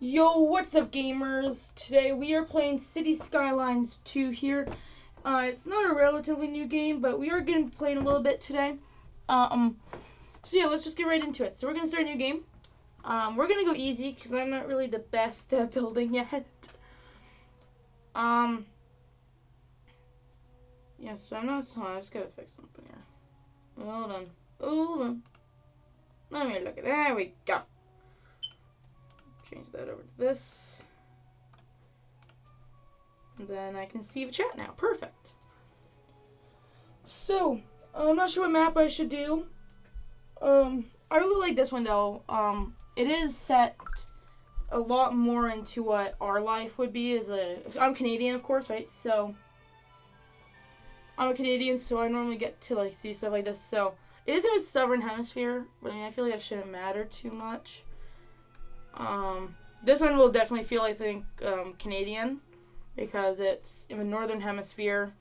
Yo, what's up, gamers? Today we are playing City Skylines 2 here. It's not a relatively new game, but we are going to be playing a little bit today. So yeah, let's just get right into it. So we're going to start a new game. We're going to go easy because I'm not really the best at building yet. Yeah, so I'm not. I just gotta fix something here. Hold on. Hold on. Let me look at. There we go. Change that over to this. And then I can see the chat now. Perfect. So, I'm not sure what map I should do. I really like this one though. It is set a lot more into what our life would be I'm Canadian, of course, right? So I'm a Canadian, so I normally get to like see stuff like this. So it is in the southern hemisphere, but I mean, I feel like it shouldn't matter too much. This one will definitely feel, I think, Canadian, because it's in the northern hemisphere,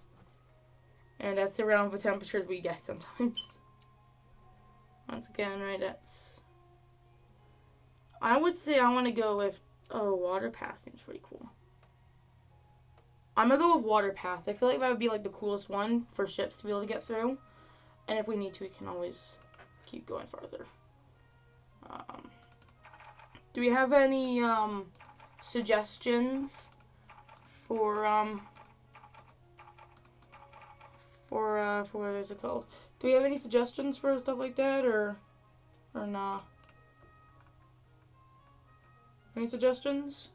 and that's around the temperatures we get sometimes. Once again, right, I would say I want to go with, water pass seems pretty cool. I'm going to go with water pass. I feel like that would be, like, the coolest one for ships to be able to get through, and if we need to, we can always keep going farther. Do we have any suggestions for what is it called? Do we have any suggestions for stuff like that, or nah? Any suggestions?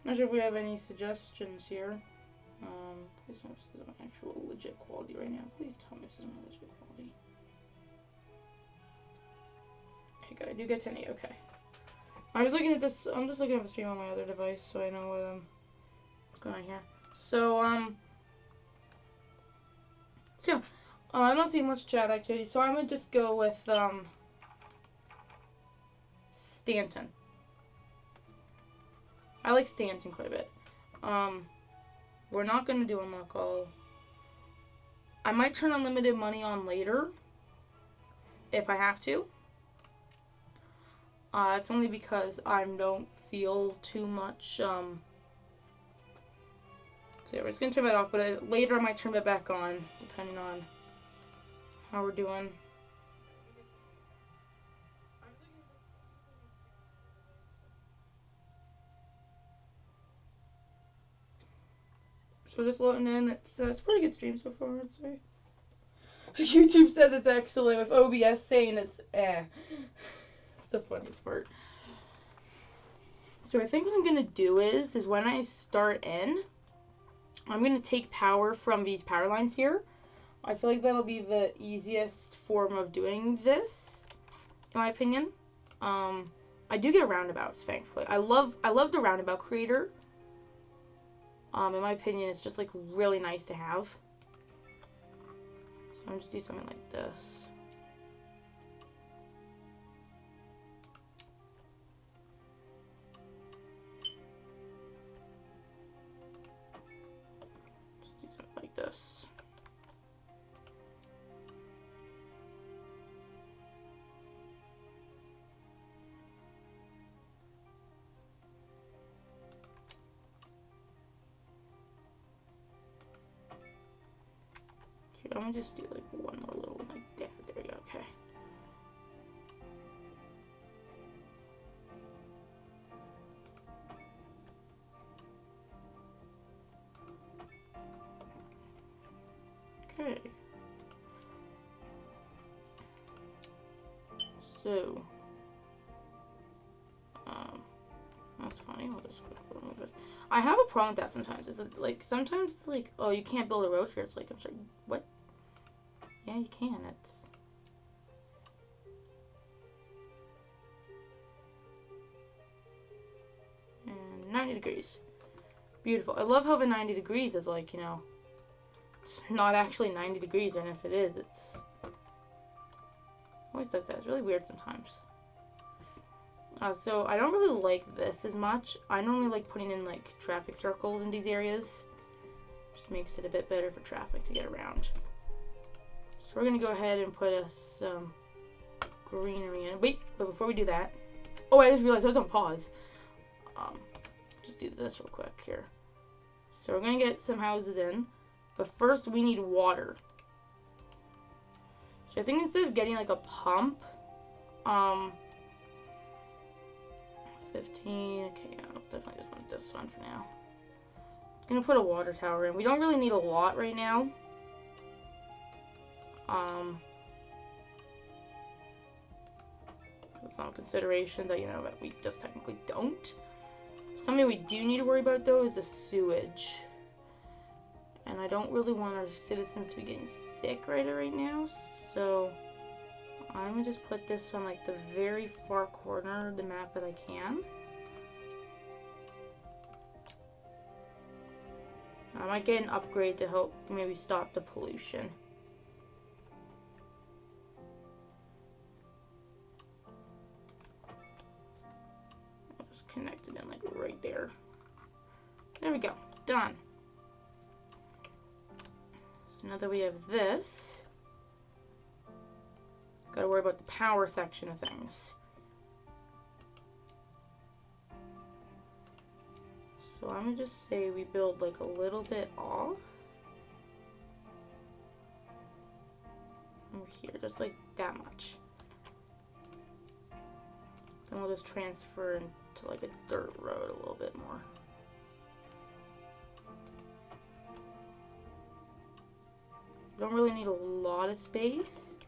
Not sure if we have any suggestions here. Please tell me this is my actual legit quality right now. Please tell me this is my legit quality. Okay, good. I do get 1080. Okay. I was looking at this. I'm just looking at the stream on my other device, so I know what's going on here. So I'm not seeing much chat activity, so I'm gonna just go with Stanton. I like Stanton quite a bit. We're not going to do unlock all. I might turn unlimited money on later, if I have to. It's only because I don't feel too much, so yeah, we're just going to turn that off, but later I might turn that back on, depending on how we're doing. So just loading in. It's a pretty good stream so far, I'd say. YouTube says it's excellent, with OBS saying it's eh. It's the funniest part. So I think what I'm going to do is when I start in, I'm going to take power from these power lines here. I feel like that'll be the easiest form of doing this, in my opinion. I do get roundabouts, thankfully. I love the roundabout creator. In my opinion, it's just, like, really nice to have. So I'm just do something like this. Just do something like this. I'm gonna just do like one more little one like that. There we go. Okay. Okay. So, that's funny. I'll just quickly remove this. I have a problem with that sometimes. Sometimes it's like, oh, you can't build a road here. It's like, I'm sorry, what? Yeah, you can. It's... And 90 degrees. Beautiful. I love how the 90 degrees is like, you know, it's not actually 90 degrees, and if it is, it's... always does that. It's really weird sometimes. So I don't really like this as much. I normally like putting in like traffic circles in these areas. Just makes it a bit better for traffic to get around. So we're gonna go ahead and put some greenery in. Wait, but before we do that, oh, I just realized I was on pause. Just do this real quick here. So we're gonna get some houses in, but first we need water. So I think instead of getting like a pump, 15, okay, I'll definitely just want this one for now. I'm gonna put a water tower in. We don't really need a lot right now. With some consideration that, you know, that we just technically don't. Something we do need to worry about though is the sewage. And I don't really want our citizens to be getting sick right now, so I'm gonna just put this on like the very far corner of the map that I can. I might get an upgrade to help maybe stop the pollution. I'll just connect it in like right there. There we go. Done. So now that we have this, gotta worry about the power section of things. So I'm gonna just say we build like a little bit off. Over here, just like that much. Then we'll just transfer into like a dirt road a little bit more. Don't really need a lot of space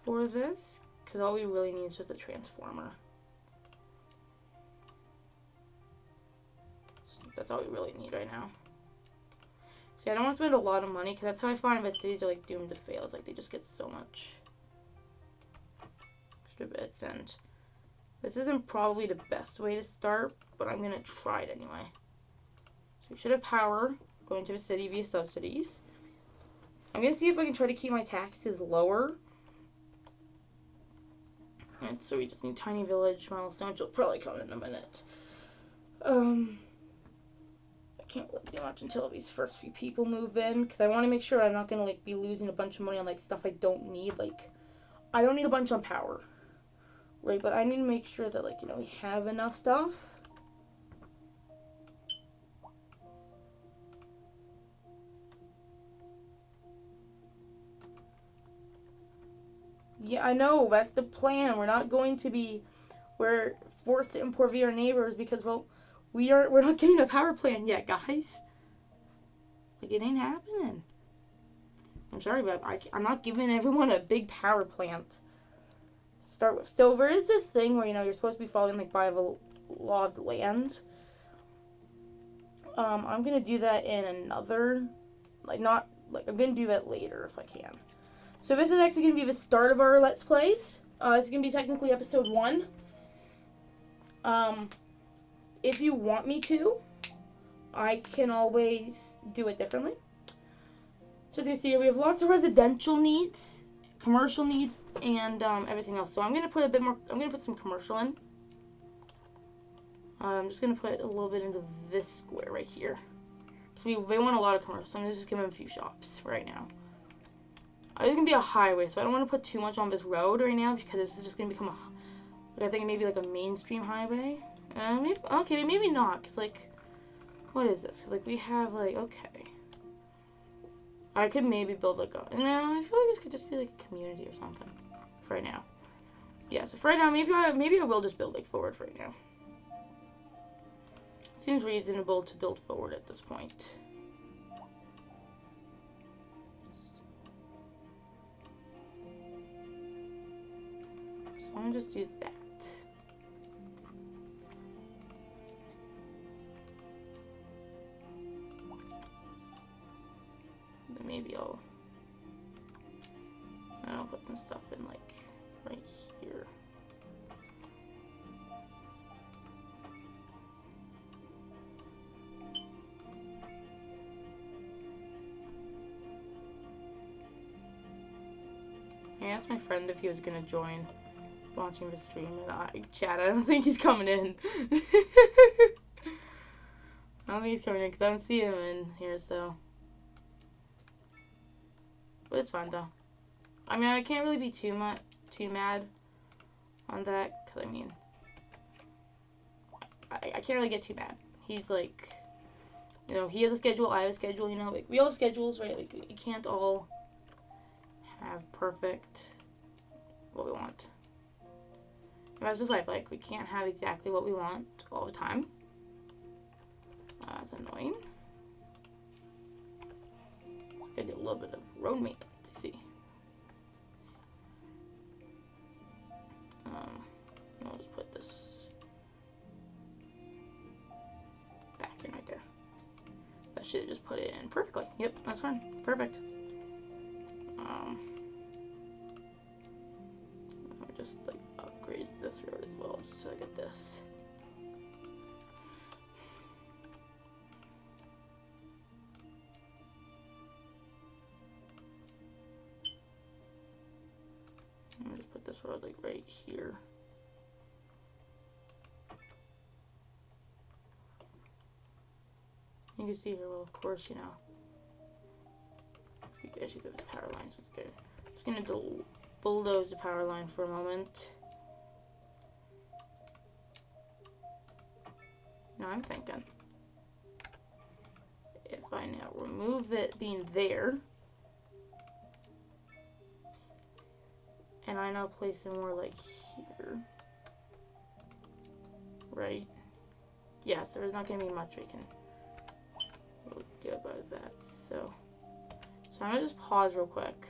for this, because all we really need is just a transformer. That's all we really need right now. See, I don't want to spend a lot of money, because that's how I find that cities are like doomed to fail. It's like they just get so much extra bits, and this isn't probably the best way to start, but I'm gonna try it anyway. So we should have power going to the city via subsidies. I'm gonna see if I can try to keep my taxes lower. And so we just need tiny village milestones, which will probably come in a minute. I can't really do much until these first few people move in, because I want to make sure I'm not gonna like be losing a bunch of money on like stuff I don't need. Like, I don't need a bunch on power, right? But I need to make sure that, like, you know, we have enough stuff. Yeah, I know, that's the plan. We're not going to be, we're forced to import via our neighbors because, well, we're not getting a power plant yet, guys. Like, it ain't happening. I'm sorry, but I'm not giving everyone a big power plant to start with. So there is this thing where, you know, you're supposed to be following, like, by the law of the land. I'm going to do that in another, like, not, like, I'm going to do that later if I can. So this is actually going to be the start of our Let's Plays. It's going to be technically episode 1. If you want me to, I can always do it differently. So as you can see here, we have lots of residential needs, commercial needs, and everything else. So I'm going to put a bit more, I'm going to put some commercial in. I'm just going to put a little bit into this square right here. Because they want a lot of commercial, so I'm going to just give them a few shops right now. It's going to be a highway, so I don't want to put too much on this road right now, because this is just going to become I think maybe like a mainstream highway. Maybe, okay, maybe not, because, like, what is this? Because, like, we have, like, okay. I could maybe build, like, no, I feel like this could just be, like, a community or something for right now. Yeah, so for right now, maybe I will just build, like, forward for right now. Seems reasonable to build forward at this point. So I'm gonna just do that. Then maybe I'll put some stuff in, like, right here. Yeah, asked my friend if he was gonna join watching the stream, and chat, I don't think he's coming in. I don't think he's coming in because I don't see him in here, so. But it's fine though. I mean, I can't really be too mad on that, because I mean, I can't really get too mad. He's like, you know, he has a schedule, I have a schedule, you know, like, we all have schedules, right? Like, we can't all have perfect what we want. That's just life, like, we can't have exactly what we want all the time. That's annoying. Gotta do a little bit of road maintenance, you see. I'll just put this back in right there. That should have just put it in perfectly. Yep, that's fine. Perfect. I'll just like upgrade this road as well, just so I get this. I'm gonna just put this road like right here. You can see here, well, of course, you know, you guys should go to the power lines. It's good. Just gonna bulldoze the power line for a moment. Now I'm thinking, if I now remove it being there, and I now place it more like here, right? Yes, there's not gonna be much we can really do about that. So I'm gonna just pause real quick.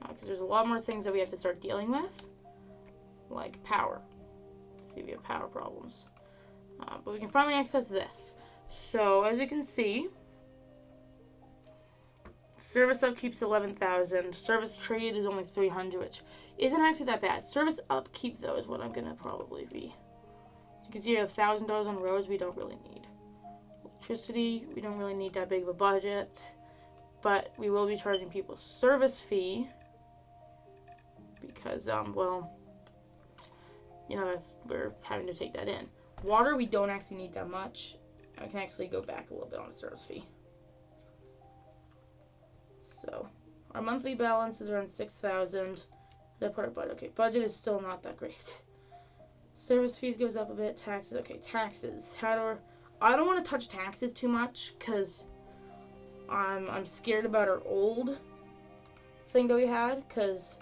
Because there's a lot more things that we have to start dealing with, like power. Let's see, we have power problems. But we can finally access this. So, as you can see, service upkeep's 11,000. Service trade is only 300, which isn't actually that bad. Service upkeep, though, is what I'm going to probably be. So you can see here, $1,000 on roads we don't really need. Electricity, we don't really need that big of a budget. But we will be charging people service fee. Because, well, you know, we're having to take that in. Water, we don't actually need that much. I can actually go back a little bit on the service fee. So, our monthly balance is around 6,000. I put our budget. Okay, budget is still not that great. Service fees goes up a bit. Taxes. Okay, taxes. I don't want to touch taxes too much because I'm scared about our old thing that we had. Because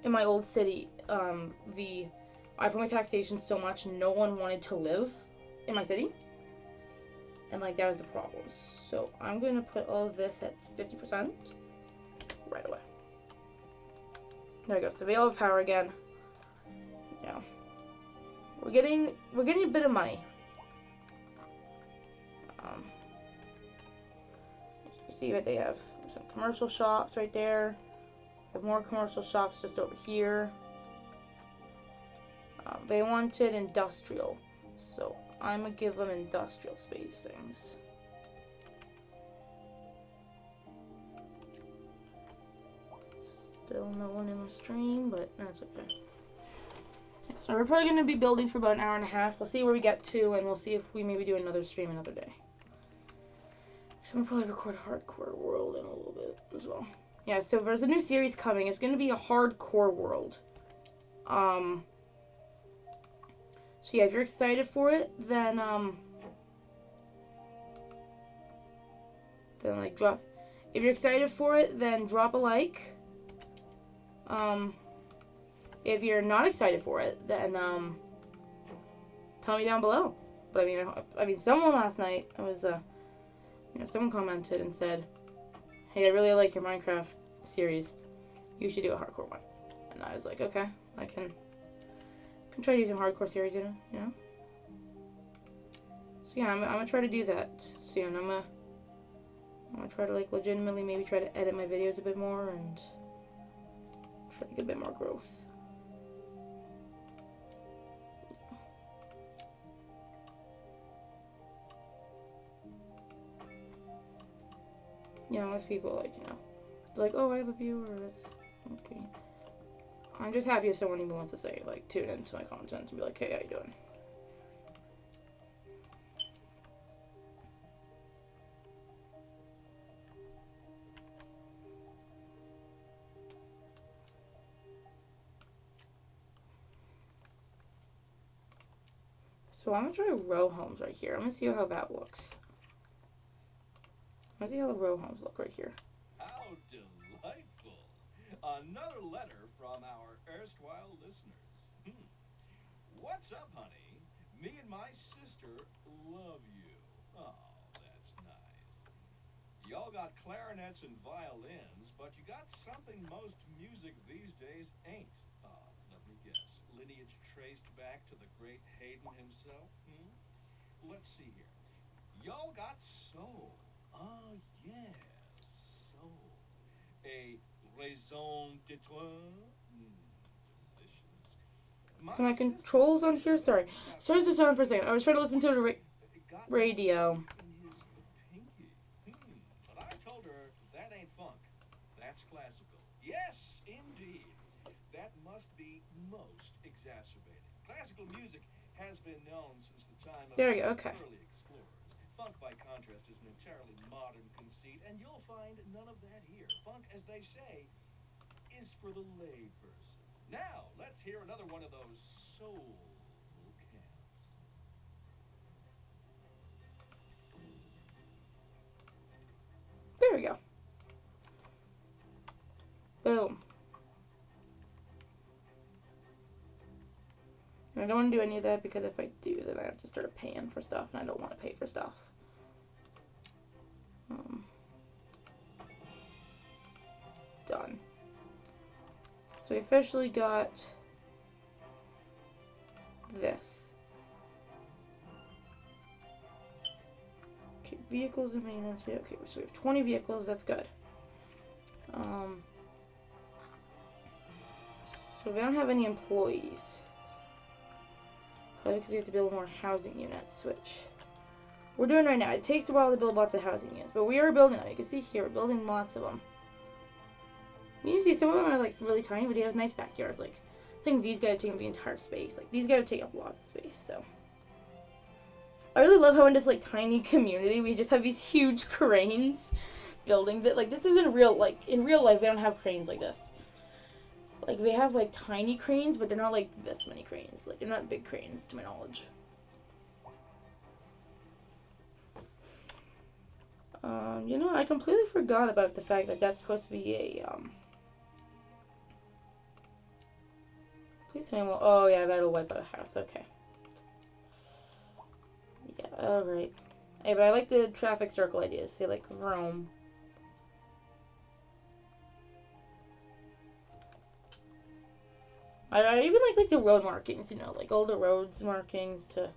in my old city, I put my taxation so much, no one wanted to live in my city. And, like, that was the problem. So, I'm going to put all of this at 50% right away. There we go. So, Veil of Power again. Yeah. We're getting a bit of money. You see what they have. Some commercial shops right there. We have more commercial shops just over here. They wanted industrial. So, I'm going to give them industrial spacings. Still no one in my stream, but that's okay. So we're probably going to be building for about an hour and a half. We'll see where we get to, and we'll see if we maybe do another stream another day. So we'll probably record a hardcore world in a little bit as well. Yeah, so there's a new series coming. It's going to be a hardcore world. So yeah, if you're excited for it, then like drop. If you're excited for it, then drop a like. If you're not excited for it, then tell me down below. But I mean, someone last night, someone commented and said, "Hey, I really like your Minecraft series. You should do a hardcore one." And I was like, "Okay, I can try using hardcore series, you know." So yeah, I'm gonna try to do that soon. I'm gonna try to like legitimately maybe try to edit my videos a bit more and try to get a bit more growth. You know, most people, like, you know, they're like, oh, I have a viewer, that's okay. I'm just happy if someone even wants to say, like, tune into my content and be like, hey, how you doing? So I'm gonna try row homes right here. I'm gonna see how that looks. Let's see how the row homes look right here. How delightful. Another letter from our erstwhile listeners. What's up, honey? Me and my sister love you. Oh, that's nice. Y'all got clarinets and violins, but you got something most music these days ain't. Let me guess. Lineage traced back to the great Haydn himself? Let's see here. Y'all got soul. Oh, yes, soul. A raison d'etre? Delicious. So my controls on here, sorry. Sorry to sound for a second. I was trying to listen to the radio. But I told her that ain't funk. That's classical. Yes, indeed. That must be most exacerbating. Classical music has been known since the time of There we go, okay. early explorers. Funk, by contrast, is an entirely modern conceit, and you'll find none of that here. Funk, as they say, is for the lay person. Now, let's hear another one of those soulful cats. There we go. Boom. I don't want to do any of that because if I do, then I have to start paying for stuff, and I don't want to pay for stuff. Done. So we officially got this. Okay, vehicles and maintenance. Okay, so we have 20 vehicles. That's good. So we don't have any employees. Probably because we have to build more housing units, which we're doing right now. It takes a while to build lots of housing units, but we are building them. You can see here, we're building lots of them. You can see some of them are like really tiny, but they have nice backyards. Like, I think these guys take up the entire space. Like, these guys take up lots of space, so. I really love how in this like tiny community, we just have these huge cranes building that. Like, this isn't real, like, in real life, they don't have cranes like this. Like, they have, like, tiny cranes, but they're not, like, this many cranes. Like, they're not big cranes, to my knowledge. You know, I completely forgot about the fact that that's supposed to be a, Please tell me, oh, yeah, that'll wipe out a house. Okay. Yeah, alright. Hey, but I like the traffic circle ideas. Say, like, Rome. I even like the road markings, you know, like all the roads markings to...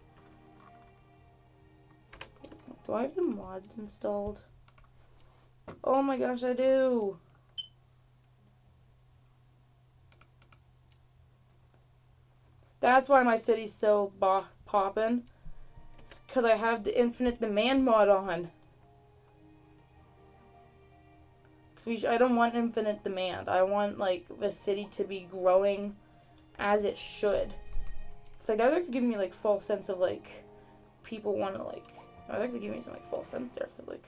Do I have the mods installed? Oh my gosh, I do! That's why my city's so poppin'. Because I have the infinite demand mod on. Because I don't want infinite demand. I want, like, the city to be growing as it should. It's like, that was actually giving me, like, false sense of, like, people want to, like... That was actually giving me some, like, false sense there. So, like...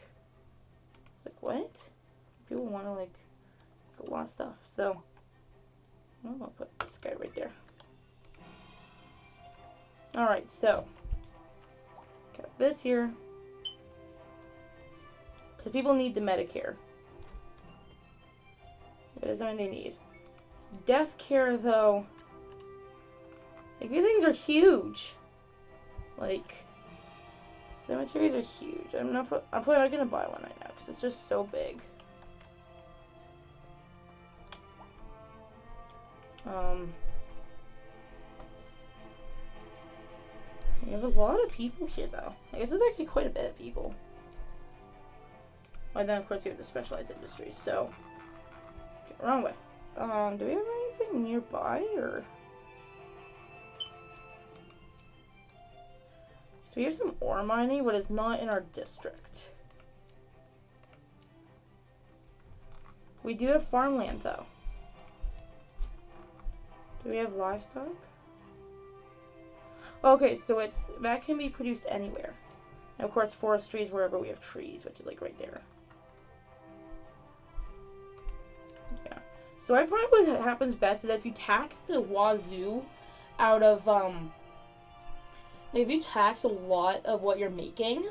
It's like, what? People want to, like... It's a lot of stuff. So... I'm going to put this guy right there. Alright, so... Got this here. Because people need the Medicare. That is something they need. Death care, though... Like, these things are huge. Like, cemeteries are huge. I'm probably not gonna buy one right now because it's just so big. We have a lot of people here, though. I guess there's actually quite a bit of people. And then, of course, we have the specialized industries. So, okay, wrong way. Do we have anything nearby, or? So we have some ore mining, but it's not in our district. We do have farmland, though. Do we have livestock? Okay, so that can be produced anywhere. And of course, forestry is wherever we have trees, which is like right there. Yeah. So I find what happens best is that if you tax the wazoo out of, if you tax a lot of what you're making,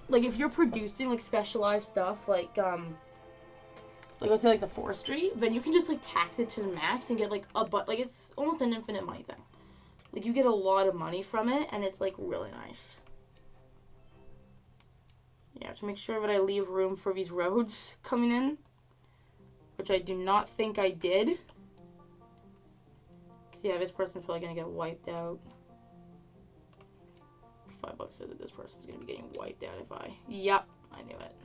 like if you're producing like specialized stuff, like let's say like the forestry, then you can just like tax it to the max and get like like it's almost an infinite money thing. Like you get a lot of money from it, and it's like really nice. Yeah, I have to make sure that I leave room for these roads coming in, which I do not think I did. Cause yeah, this person's probably gonna get wiped out. $5 says that this person's gonna be getting wiped out if I. Yep, I knew it.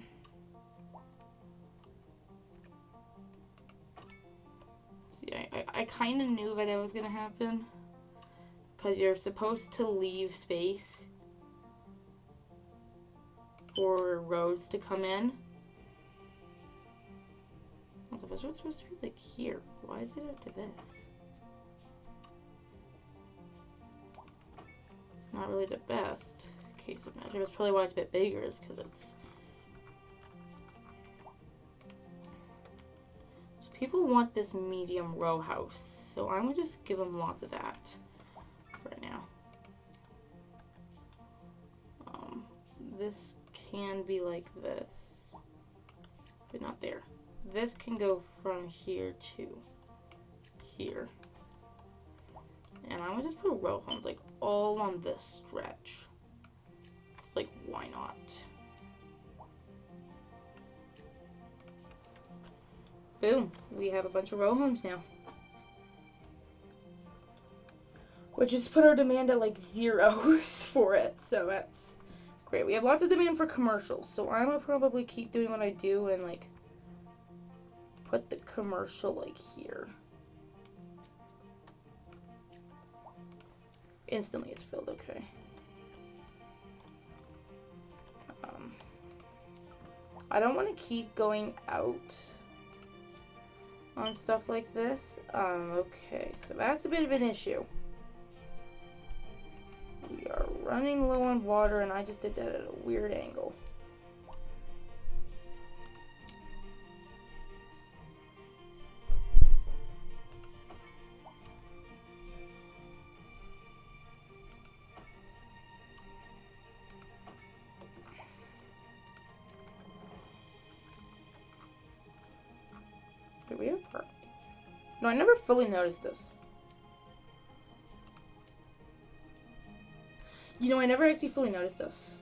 See, I kind of knew that it was gonna happen. Because you're supposed to leave space for roads to come in. Also, this road's supposed to be like here. Why is it up to this? It's not really the best case of measure. That's probably why it's a bit bigger, is because it's... So people want this medium row house. So I'm going to just give them lots of that right now. This can be like this, but not there. This can go from here to here. And I'm gonna just put row homes like all on this stretch. Like, why not? Boom, we have a bunch of row homes now. Which just put our demand at like 0 for it, so that's great. We have lots of demand for commercials, so I'm gonna probably keep doing what I do and like put the commercial like here. Instantly it's filled, okay. I don't want to keep going out on stuff like this. Okay, so that's a bit of an issue. We are running low on water, and I just did that at a weird angle. Do we have park? No, I never fully noticed this. You know, I never actually fully noticed this.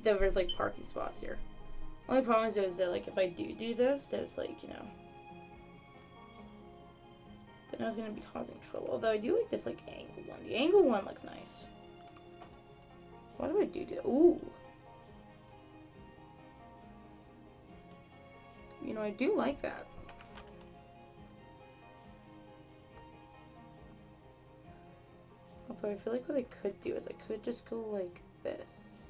That there's like parking spots here. Only problem is that like if I do this, that it's like, you know, then I was gonna be causing trouble. Although I do like this like angle one. The angle one looks nice. What do I do to that? Ooh. You know, I do like that. Although I feel like what I could do is I could just go like this.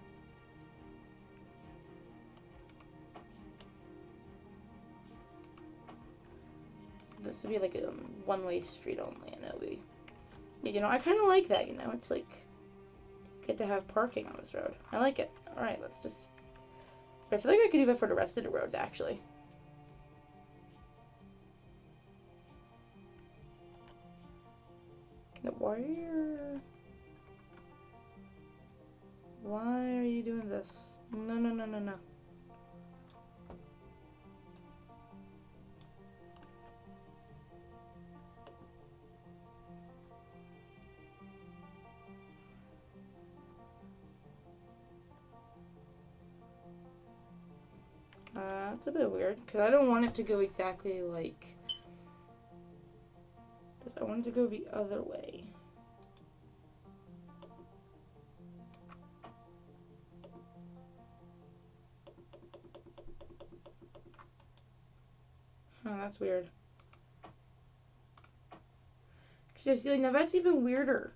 So this would be like a one-way street only, and it'll be, you know, I kind of like that, you know, it's like, get to have parking on this road. I like it. Alright, let's just, I feel like I could do that for the rest of the roads, actually. Why are you doing this? No, no, no, no, no. That's a bit weird, because I don't want it to go exactly like this. I want it to go the other way. Oh, that's weird. Because like, now that's even weirder.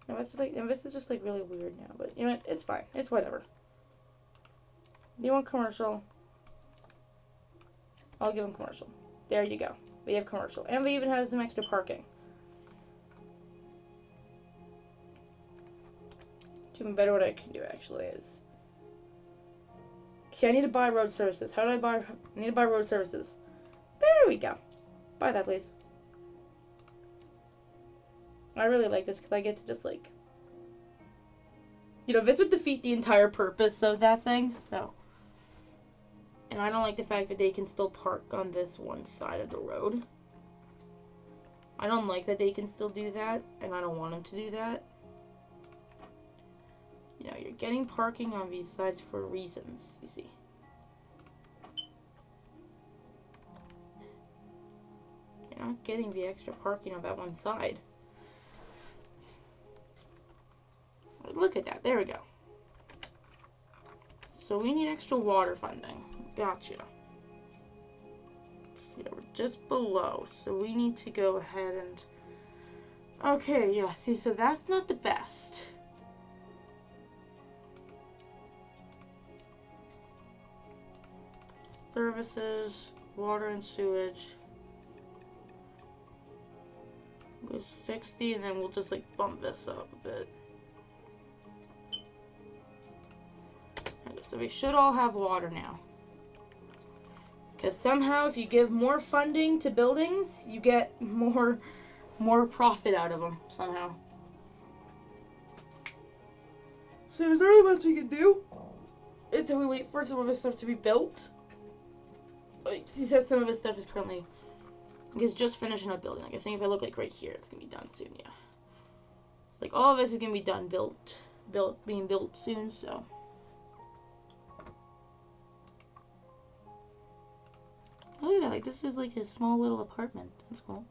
No, it's just like, and this is just like really weird now, but you know what? It's fine. It's whatever. You want commercial? I'll give them commercial. There you go. We have commercial. And we even have some extra parking. Even better, what I can do actually is... Okay, I need to buy road services. How do I buy... I need to buy road services. There we go. Buy that, please. I really like this because I get to just like... You know, this would defeat the entire purpose of that thing, so... And I don't like the fact that they can still park on this one side of the road. I don't like that they can still do that, and I don't want them to do that. You know, you're getting parking on these sides for reasons, you see. You're not getting the extra parking on that one side. Look at that, there we go. So we need extra water funding. Gotcha. Yeah, we're just below, so we need to go ahead and... Okay, yeah, see, so that's not the best. Services, water and sewage. Go 60, and then we'll just, like, bump this up a bit. Okay, so we should all have water now. Because somehow if you give more funding to buildings, you get more profit out of them, somehow. So there's not really much we can do until we wait for some of this stuff to be built. He said some of this stuff is currently... He's just finishing up building. Like, I think if I look like right here, it's going to be done soon, yeah. It's like all of this is going to be done, being built soon, so... Oh, look at that. Like, this is like a small little apartment. That's cool.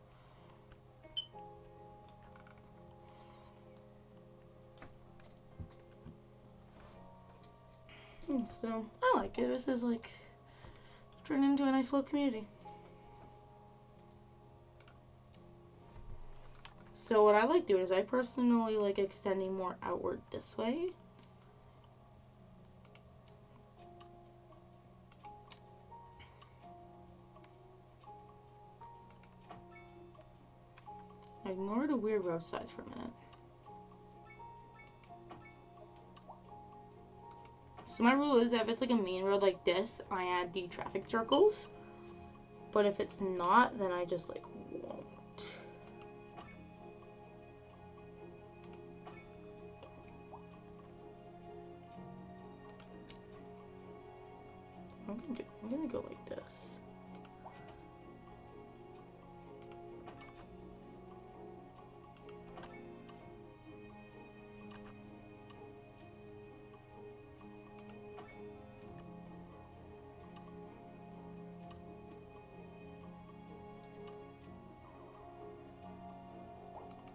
So, I like it. This is like... turned into a nice little community. So what I like doing is I personally like extending more outward this way. Ignore the weird roadsides for a minute. So my rule is that if it's like a main road like this, I add the traffic circles. But if it's not, then I just like won't. I'm gonna go like this.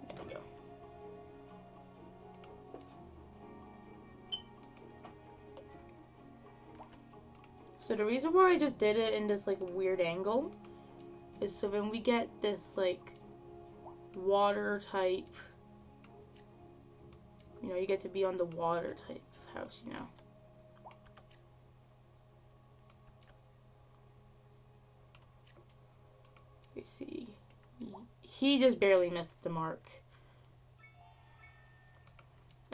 There we go. So the reason why I just did it in this like weird angle is so when we get this like water type, you know, you get to be on the water type house, you know. You see, he just barely missed the mark.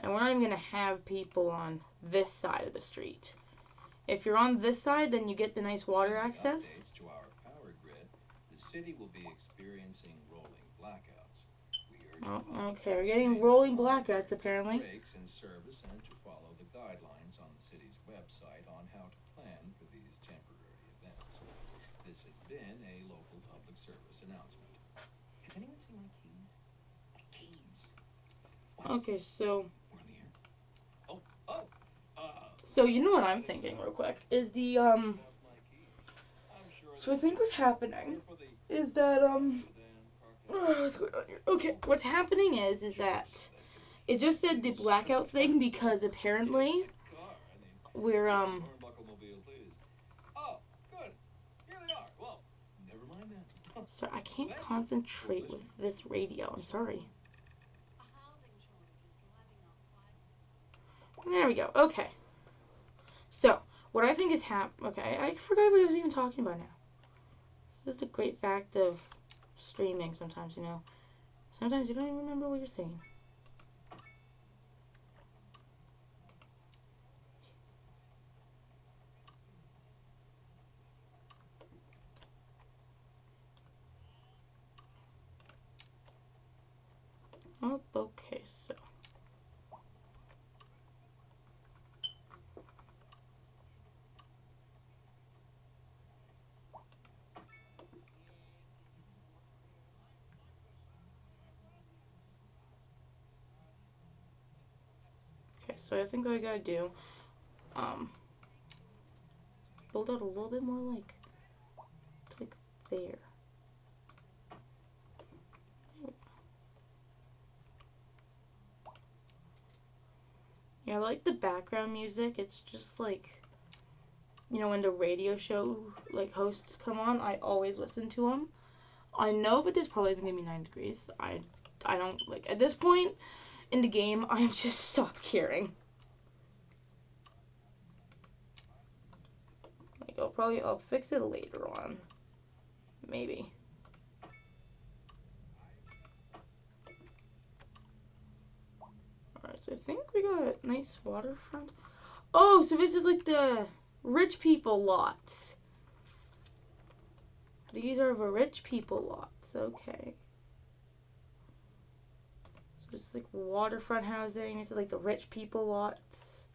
And we're not even gonna have people on this side of the street. If you're on this side, then you get the nice water access. To our power grid, the city will be experiencing rolling blackouts. Okay, we're getting rolling blackouts apparently. Breaks in service and to follow the guidelines on the city's website on how to plan for these temporary events. This has been a local public service announcement. Has anyone seen my keys? My keys. Okay, so... We're in the air. So you know what I'm thinking real quick is the so I think what's happening is that what's going on here? Okay, what's happening is that it just said the blackout thing because apparently we're Oh, good. Here they are. Well, never mind that. so I can't concentrate with this radio. I'm sorry. There we go. Okay. So, what I think is okay, I forgot what I was even talking about now. This is the great fact of streaming sometimes, you know. Sometimes you don't even remember what you're saying. Oh, okay, so. Okay, so I think what I gotta do, build out a little bit more like there. Yeah, I like the background music. It's just like, you know, when the radio show like hosts come on, I always listen to them. I know that this probably isn't gonna be 9 degrees. I don't like at this point in the game. I just stopped caring. Like I'll fix it later on, maybe. Alright, so I think we got a nice waterfront. Oh, so this is like the rich people lots. These are the rich people lots. Okay. So it's like waterfront housing. This is like the rich people lots.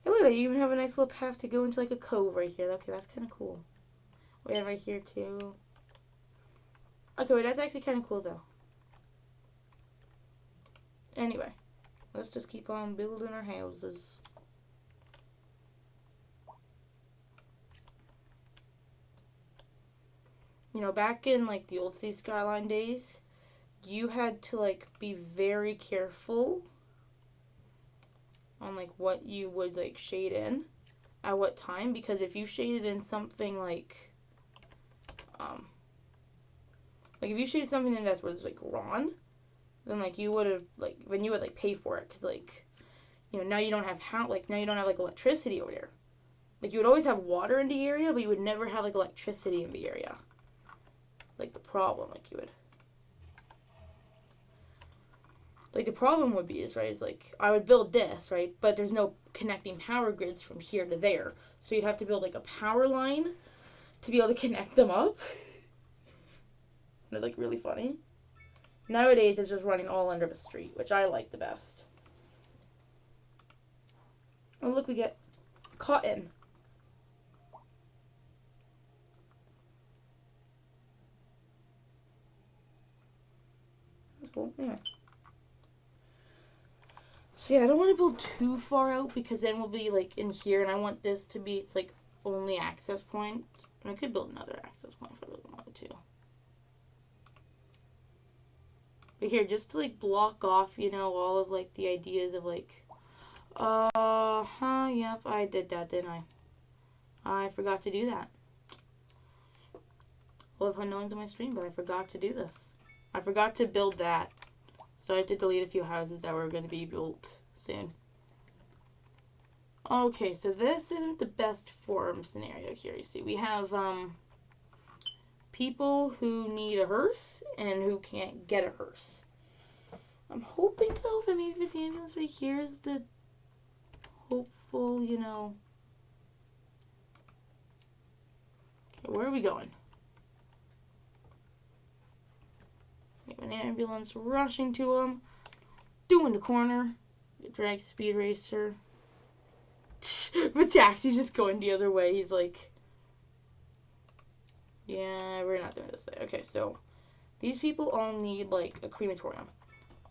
Hey, look at that. You even have a nice little path to go into like a cove right here. Okay, that's kind of cool. We have right here too. Okay, wait, that's actually kind of cool though. Anyway, let's just keep on building our houses. You know, back in like the old Skyline days, you had to like be very careful on like what you would like shade in at what time, because if you shaded in something like if you shaded something in that was like wrong, then like you would have like then you would like pay for it, because like, you know, now you don't have now you don't have like electricity over there. Like you would always have water in the area, but you would never have like electricity in the area. Like the problem, like you would. Like the problem would be is, right, is like I would build this, right, but there's no connecting power grids from here to there. So you'd have to build like a power line to be able to connect them up. And it's like really funny. Nowadays it's just running all under the street, which I like the best. Oh look, we get cotton. That's cool. Yeah. So yeah, I don't want to build too far out, because then we'll be like in here, and I want this to be its like only access point. And I could build another access point if I really wanted to. But here, just to like block off, you know, all of like the ideas of like, yep, I did that, didn't I? I forgot to do that. Well, if no one's on my stream, but I forgot to do this. I forgot to build that. So I have to delete a few houses that were going to be built soon. Okay, so this isn't the best farm scenario here. You see, we have people who need a hearse and who can't get a hearse. I'm hoping, though, that maybe this ambulance right here is the hopeful, you know. Okay, where are we going? We have an ambulance rushing to him. Doing the corner. Drag speed racer. The taxi's just going the other way. He's like, yeah, we're not doing this way. Okay, so these people all need like a crematorium.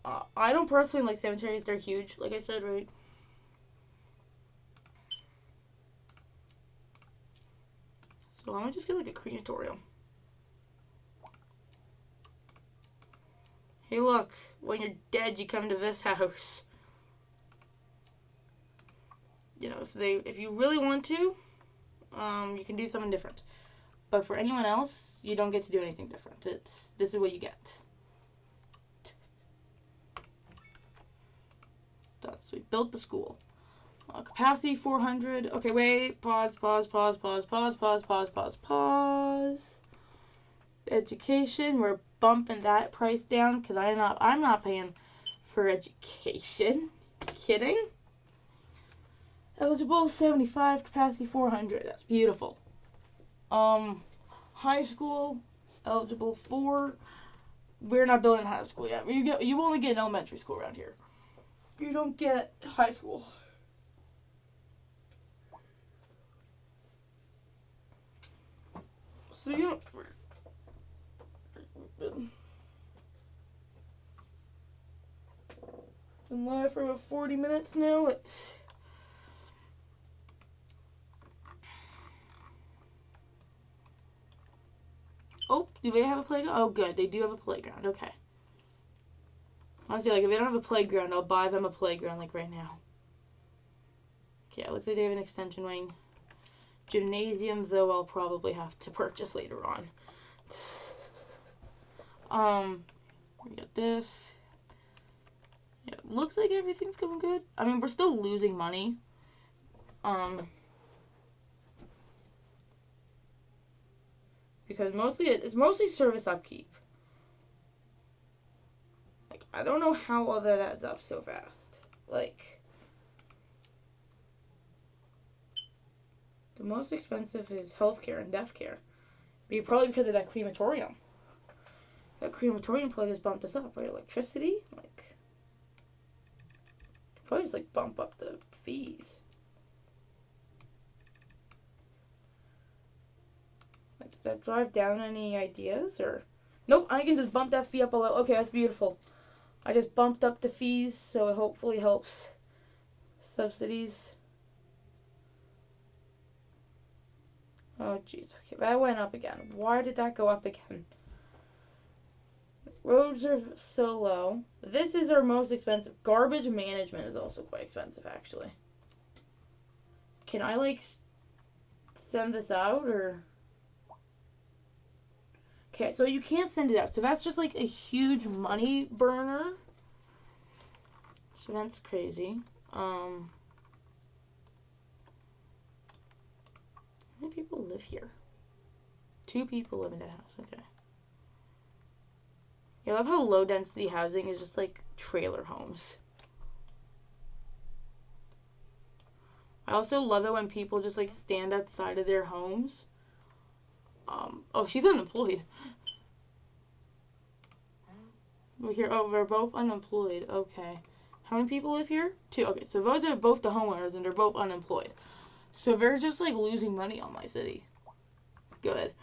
I don't personally like cemeteries. They're huge, like I said, right? So I'm gonna just get like a crematorium. Hey, look, when you're dead, you come to this house. You know, if you really want to, you can do something different. But for anyone else, you don't get to do anything different. This is what you get. Done. So we built the school. Capacity 400. Okay, wait. Pause. Education. We're bumping that price down because I'm not paying for education. Kidding? Eligible 75. Capacity 400. That's beautiful. High school. Eligible 4. We're not building high school yet. You only get an elementary school around here. You don't get high school. So you don't... Been live for about 40 minutes now. Oh, do they have a playground? Oh, good. They do have a playground. Okay. Honestly, like, if they don't have a playground, I'll buy them a playground, like, right now. Okay, it looks like they have an extension wing. Gymnasium, though, I'll probably have to purchase later on. We got this. Yeah, looks like everything's going good. I mean, we're still losing money. Because it's mostly service upkeep. Like, I don't know how all that adds up so fast. Like, the most expensive is healthcare and death care. Probably because of that crematorium. That crematorium probably just bumped us up, right? Electricity, like, probably just like bump up the fees. Like, did that drive down any ideas or? Nope, I can just bump that fee up a little. Okay, that's beautiful. I just bumped up the fees, so it hopefully helps subsidies. Oh, jeez. Okay, that went up again. Why did that go up again? Roads are so low. This is our most expensive. Garbage management is also quite expensive, actually. Can I, like, send this out, or? Okay, so you can't send it out. So that's just, like, a huge money burner. So that's crazy. How many people live here? 2 people live in that house. Okay. Yeah, I love how low density housing is just like trailer homes. I also love it when people just like stand outside of their homes. Oh, she's unemployed. We're both unemployed. Okay. How many people live here? 2. Okay, so those are both the homeowners and they're both unemployed. So they're just like losing money on my city. Good.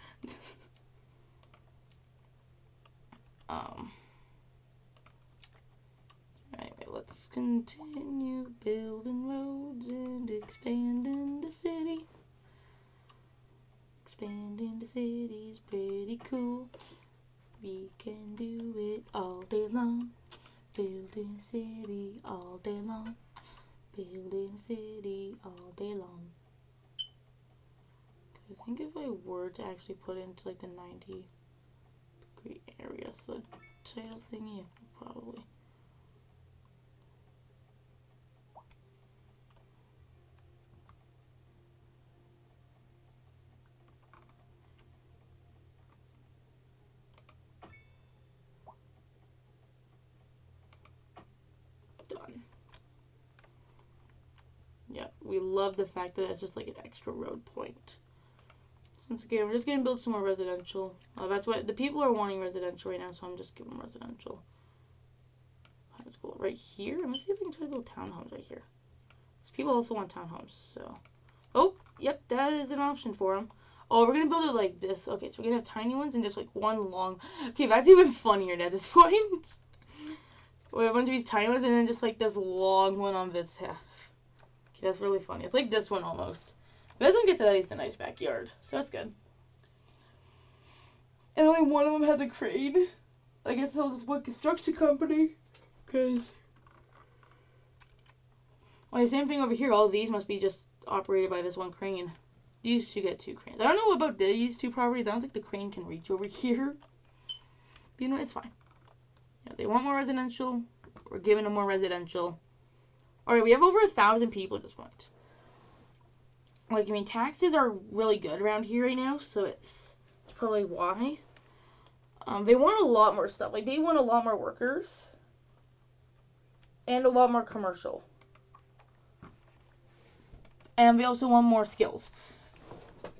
Anyway, let's continue building roads and expanding the city. Expanding the city's pretty cool. We can do it all day long. Building a city all day long. Building a city all day long. I think if I were to actually put it into like the 90-degree area, so the title thingy, probably. Done. Yeah, we love the fact that it's just like an extra road point. Once again, we're just going to build some more residential. That's what the people are wanting, residential right now, so I'm just giving them residential. High school right here. I'm going to see if we can try to build townhomes right here. Because people also want townhomes, so. Oh, yep, that is an option for them. Oh, we're going to build it like this. Okay, so we're going to have tiny ones and just like one long. Okay, that's even funnier at this point. We have a bunch of these tiny ones and then just like this long one on this half. Okay, that's really funny. It's like this one almost. This one gets at least a nice backyard, so that's good. And only one of them has a crane. I guess they'll just one construction company. Because. Well, the same thing over here. All of these must be just operated by this one crane. These 2 get 2 cranes. I don't know about these 2 properties. I don't think the crane can reach over here. But you know, it's fine. Yeah, they want more residential. We're giving them more residential. Alright, we have over 1,000 people at this point. Like, I mean, taxes are really good around here right now, so it's probably why. They want a lot more stuff. Like, they want a lot more workers. And a lot more commercial. And we also want more skills.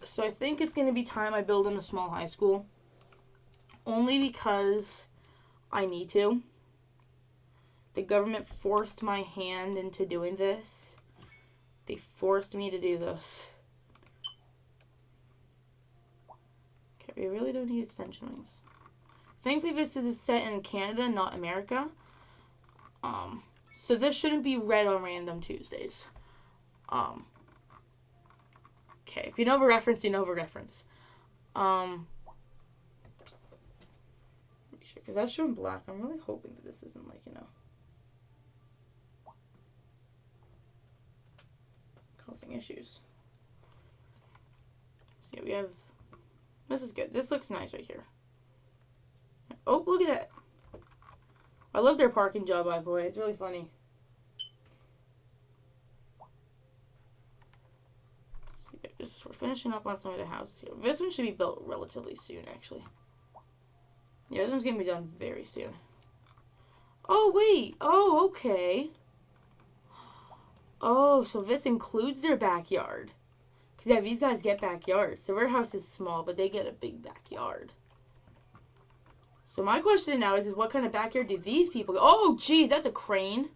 So I think it's going to be time I build in a small high school. Only because I need to. The government forced my hand into doing this. They forced me to do this. Okay, we really don't need extension rings. Thankfully, this is set in Canada, not America. So this shouldn't be read on Random Tuesdays. Okay, if you know of a reference, you know of a reference. Because that's showing black. I'm really hoping that this isn't like, you know, causing issues. So yeah, we have, this is good. This looks nice right here. Oh, look at that. I love their parking job, by the way. It's really funny. So yeah, just we're finishing up on some of the houses here. This one should be built relatively soon, actually. Yeah, this one's going to be done very soon. Oh, wait. Oh, okay. Oh, so this includes their backyard. Because, yeah, these guys get backyards. So their house is small, but they get a big backyard. So my question now is what kind of backyard do these people get? Oh, geez, that's a crane.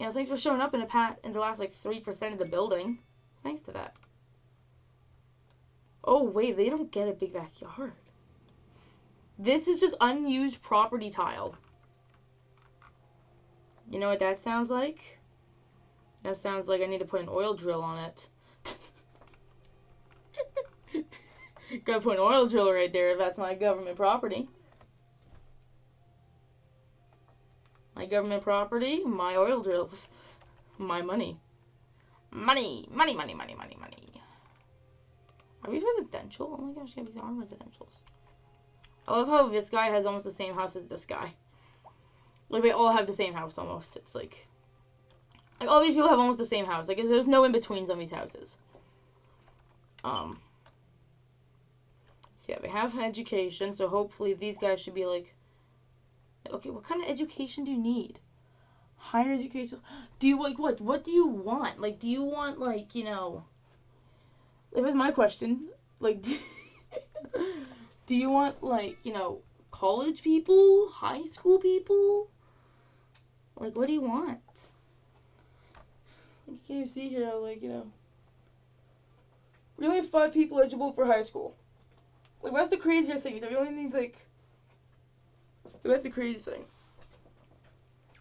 Yeah, thanks for showing up in the last, like, 3% of the building. Thanks to that. Oh, wait, they don't get a big backyard. This is just unused property tile. You know what that sounds like? That sounds like I need to put an oil drill on it. Gotta put an oil drill right there if that's my government property. My government property, my oil drills. My money. Money, money, money, money, money, money. Are these residential? Oh my gosh, yeah, these are residentials. I love how this guy has almost the same house as this guy. Like, they all have the same house almost. It's like all these people have almost the same house. Like, there's no in-betweens on these houses. So yeah, they have education, so hopefully these guys should be like, okay, what kind of education do you need? Higher education. Do you, like, what do you want? Like, do you want, like, you know, if it's my question, like, do you want, like, you know, college people? High school people? Like, what do you want? Like, can you see here, like, you know, we only have 5 people eligible for high school. Like, that's the crazier thing. We only need, like, that's the crazy thing.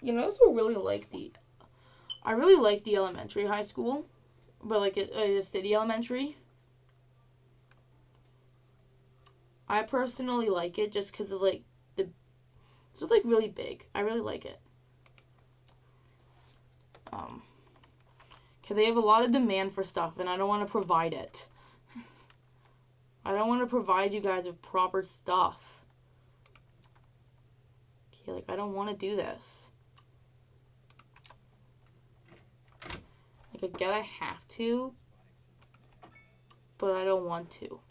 You know, I also really like I really like the elementary high school, but, like, a city elementary. I personally like it just because of, like, it's just, like, really big. I really like it. Because they have a lot of demand for stuff, and I don't want to provide it. I don't want to provide you guys with proper stuff. Okay, like, I don't want to do this. Like, I get I have to, but I don't want to.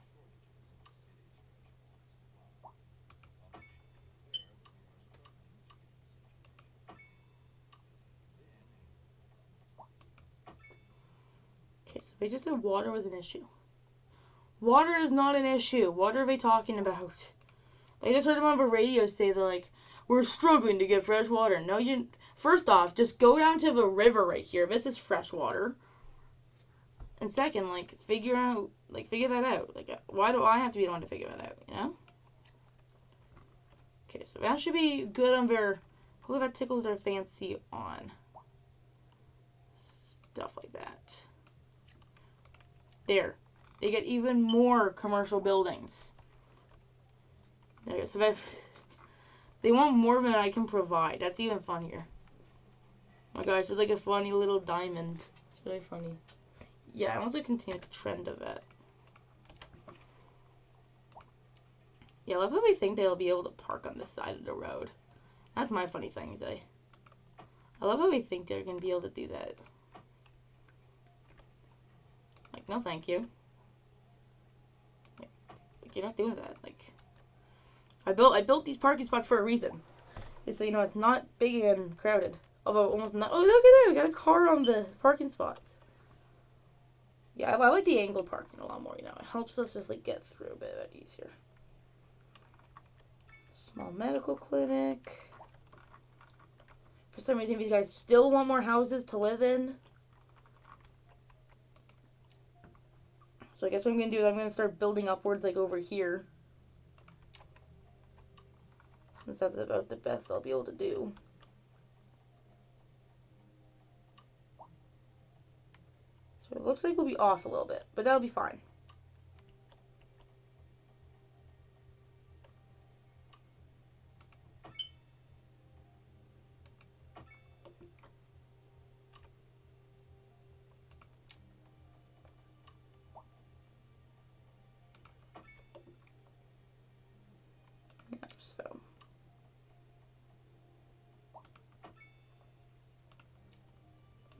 Okay, so they just said water was an issue. Water is not an issue. What are they talking about? I just heard them on the radio say they're like, we're struggling to get fresh water. No, first off, just go down to the river right here. This is fresh water. And second, like, figure that out. Like, why do I have to be the one to figure that out, you know? Okay, so that should be good on their, hopefully that tickles their fancy on stuff like that. There. They get even more commercial buildings. There, so they want more than I can provide. That's even funnier. Oh my gosh, it's like a funny little diamond. It's really funny. Yeah, I want to continue the trend of it. Yeah, I love how they think they'll be able to park on this side of the road. That's my funny thing, I I love how they think they're gonna be able to do that. Like, no thank you. Like you're not doing that. Like, I built these parking spots for a reason. It's so you know it's not big and crowded. Although almost not. Oh, look at that! We got a car on the parking spots. Yeah, I like the angled parking a lot more. You know, it helps us just like get through a bit easier. Small medical clinic. For some reason, these guys still want more houses to live in. So I guess what I'm going to do is I'm going to start building upwards like over here. Since that's about the best I'll be able to do. So it looks like we'll be off a little bit, but that'll be fine. So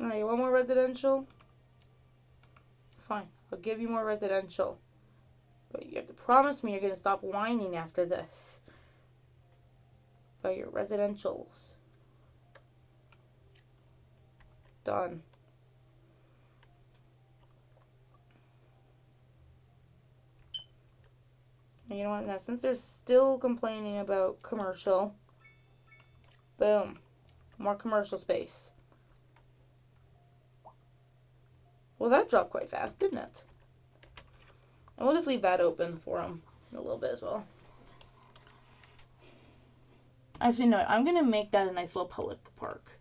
alright, you want more residential? Fine, I'll give you more residential. But you have to promise me you're going to stop whining after this. About your residentials. Done. And you know what? Now, since they're still complaining about commercial, boom. More commercial space. Well, that dropped quite fast, didn't it? And we'll just leave that open for them in a little bit as well. Actually, no, I'm going to make that a nice little public park.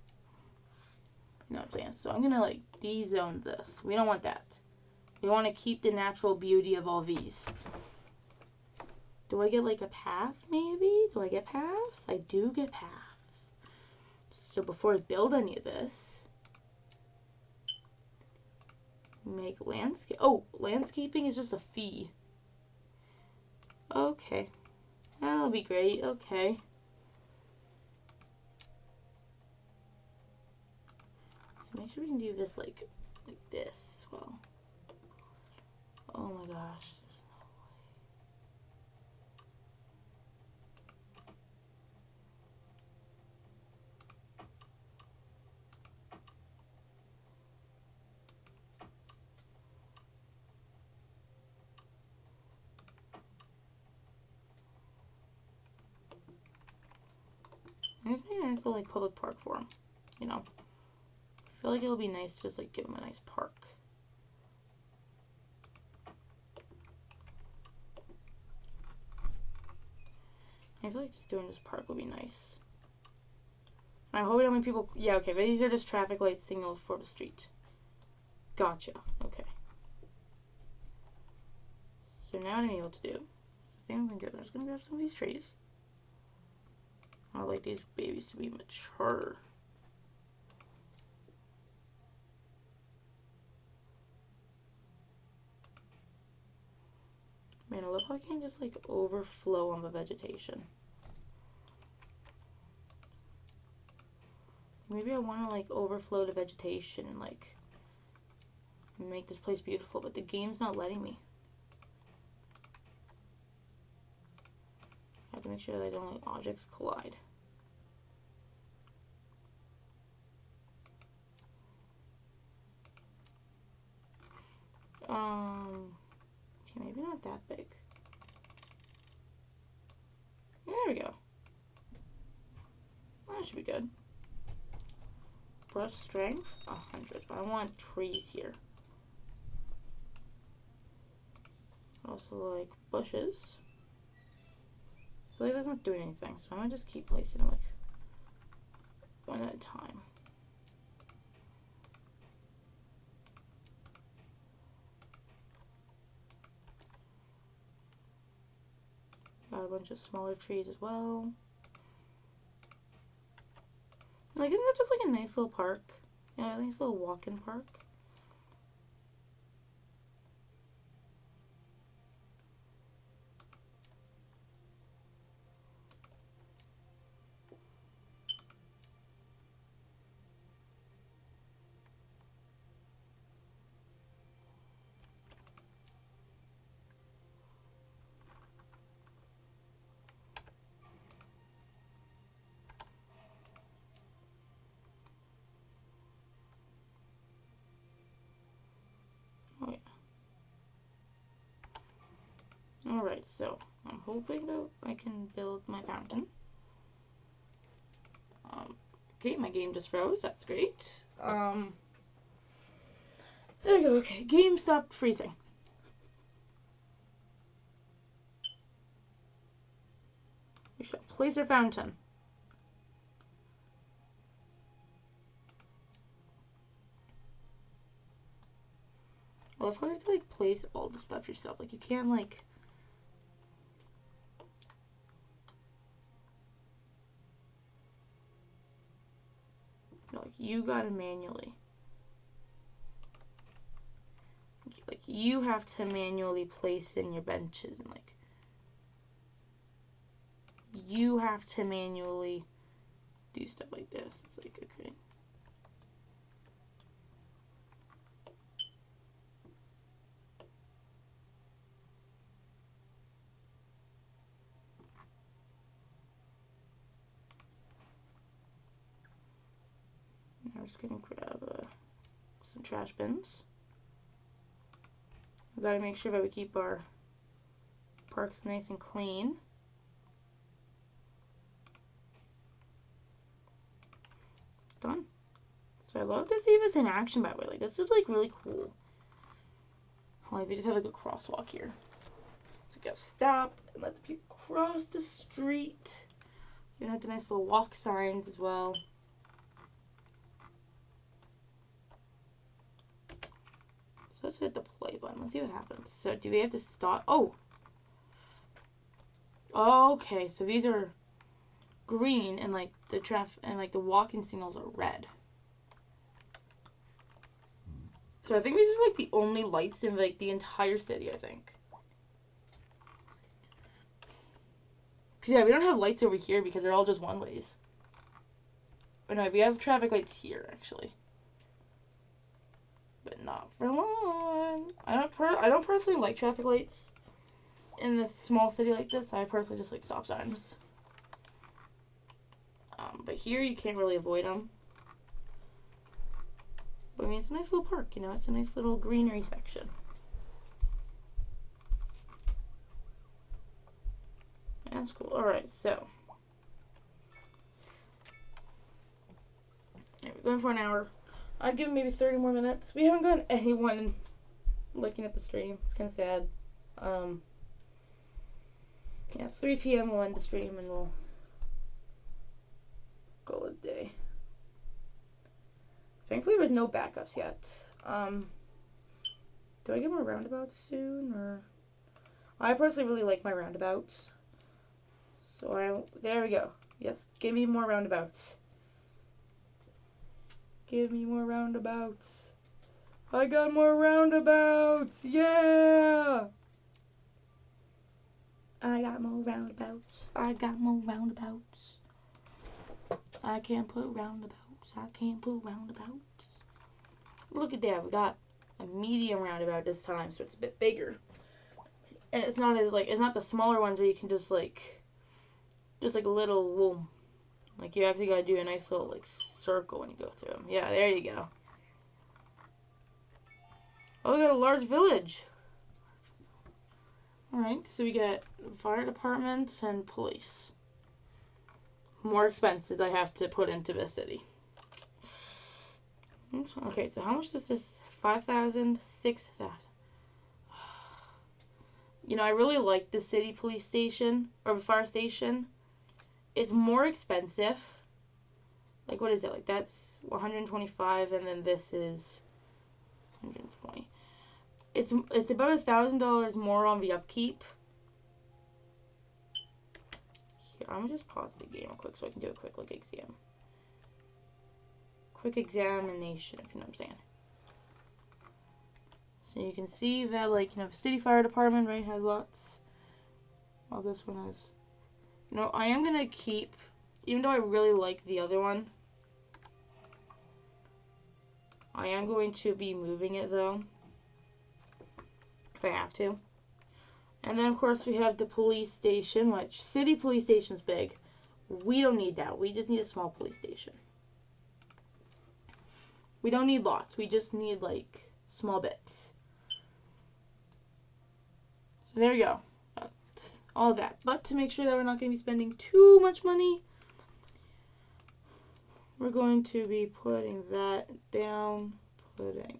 You know what I'm saying? So I'm going to, like, de-zone this. We don't want that. We want to keep the natural beauty of all these. Do I get, like, a path, maybe? Do I get paths? I do get paths. So before I build any of this, make landscape. Oh, landscaping is just a fee. Okay. That'll be great. Okay. So make sure we can do this like this as well. Oh my gosh. I'm just making a nice little like public park for him, you know. I feel like it'll be nice to just like give him a nice park. I feel like just doing this park would be nice. I hope how many people. Yeah, okay, but these are just traffic light signals for the street. Gotcha. Okay. So now what I'm able to do. The thing I'm gonna do. I'm just gonna grab some of these trees. I like these babies to be mature. Man, I love how I can't just like overflow on the vegetation. Maybe I want to like overflow the vegetation and like make this place beautiful, but the game's not letting me. I have to make sure that I don't let objects collide. Okay, maybe not that big. There we go. That should be good. Brush strength, 100. I want trees here. Also like bushes. I feel like that's not doing anything, so I'm gonna just keep placing them like one at a time. Got a bunch of smaller trees as well. Like, isn't that just like a nice little park? Yeah, a nice little walk-in park. Alright, so I'm hoping that I can build my fountain. Okay, my game just froze. That's great. There we go. Okay, game stopped freezing. We shall place our fountain. Well, if I have to like place all the stuff yourself, like you can't like. No, like you gotta manually. Like you have to manually place in your benches and like. You have to manually do stuff like this. It's like okay. I'm just gonna grab some trash bins. We gotta make sure that we keep our parks nice and clean. Done. So I love to see this in action, by the way. Like this is like really cool. Like we just have like a crosswalk here. So we gotta stop and let the people cross the street. You have the nice little walk signs as well. So let's hit the play button. Let's see what happens. So do we have to stop? Oh. Okay, so these are green and like the traffic and like the walking signals are red. So I think these are like the only lights in like the entire city, I think. Cause yeah, we don't have lights over here because they're all just one ways. But no, we have traffic lights here actually. But not for long. I don't personally like traffic lights in this small city like this. I personally just like stop signs. But here you can't really avoid them. But I mean, it's a nice little park, you know. It's a nice little greenery section. That's cool. All right, so yeah, we're going for an hour. I'd give it maybe 30 more minutes. We haven't gotten anyone looking at the stream. It's kind of sad. Yeah, 3 p.m. we'll end the stream and we'll call it a day. Thankfully, there's no backups yet. Do I get more roundabouts soon, or? I personally really like my roundabouts. So there we go. Yes, give me more roundabouts. Give me more roundabouts. I got more roundabouts. Yeah. I got more roundabouts. I got more roundabouts. I can't put roundabouts. I can't put roundabouts. Look at that. We got a medium roundabout this time, so it's a bit bigger. And it's not as like it's not the smaller ones where you can just like a little well, like you actually gotta do a nice little like circle when you go through them. Yeah, there you go. Oh, we got a large village. Alright, so we got fire department and police. More expenses I have to put into the city. Okay, so how much does this? 5,000, 6,000. You know, I really like the city police station or fire station. It's more expensive. Like, what is it? Like, that's 125, and then this is 120. It's about $1,000 more on the upkeep. Here, I'm gonna just pause the game real quick so I can do a quick like exam. Quick examination, if you know what I'm saying. So you can see that, like, you know, the city fire department, right, has lots. While this one has. You know, I am gonna keep, even though I really like the other one, I am going to be moving it though. Because I have to. And then, of course, we have the police station, which city police station's big. We don't need that. We just need a small police station. We don't need lots. We just need, like, small bits. So there you go. all that. But to make sure that we're not going to be spending too much money, we're going to be putting that down, and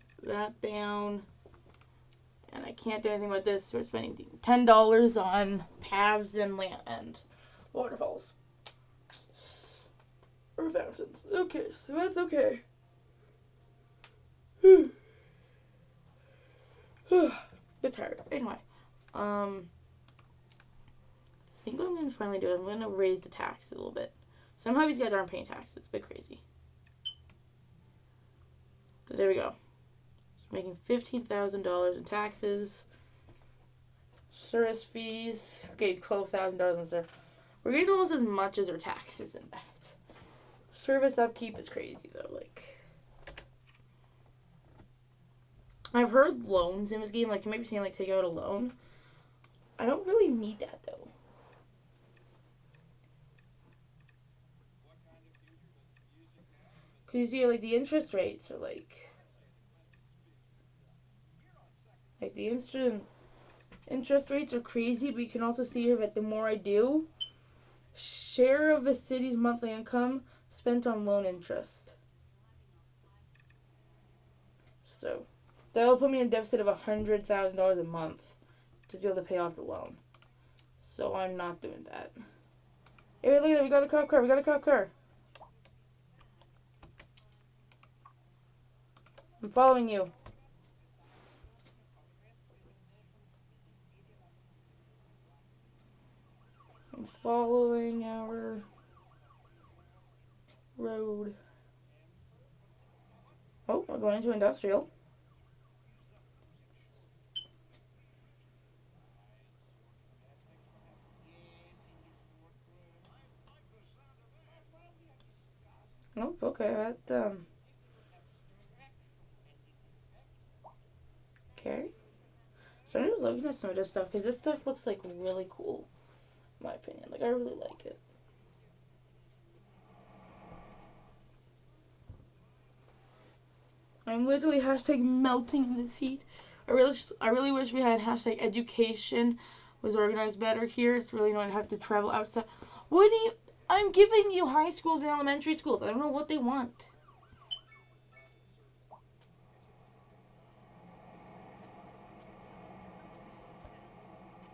I can't do anything with this. So we're spending $10 on paths and land and waterfalls. Or fountains. Okay, so that's okay. Bit tired. Anyway, I think what I'm going to finally do is I'm going to raise the tax a little bit. Somehow these guys aren't paying taxes. It's a bit crazy. So there we go. So making $15,000 in taxes. Service fees. Okay, $12,000 in service. We're getting almost as much as our taxes in that. Service upkeep is crazy though. Like, I've heard loans in this game. Like, you might be saying like take out a loan. I don't really need that though. Because you see, like, the interest rates are like the interest rates are crazy, but you can also see here that the more I do, share of the city's monthly income spent on loan interest. So that'll put me in a deficit of $100,000 a month just to be able to pay off the loan. So I'm not doing that. Hey, wait, look at that. We got a cop car. I'm following you. I'm following our road. Oh, we're going into industrial. Oh, okay, that, okay. So I'm just looking at some of this stuff, because this stuff looks, like, really cool, in my opinion. Like, I really like it. I'm literally hashtag melting in this heat. I really wish we had hashtag education was organized better here. It's really annoying to have to travel outside. I'm giving you high schools and elementary schools. I don't know what they want.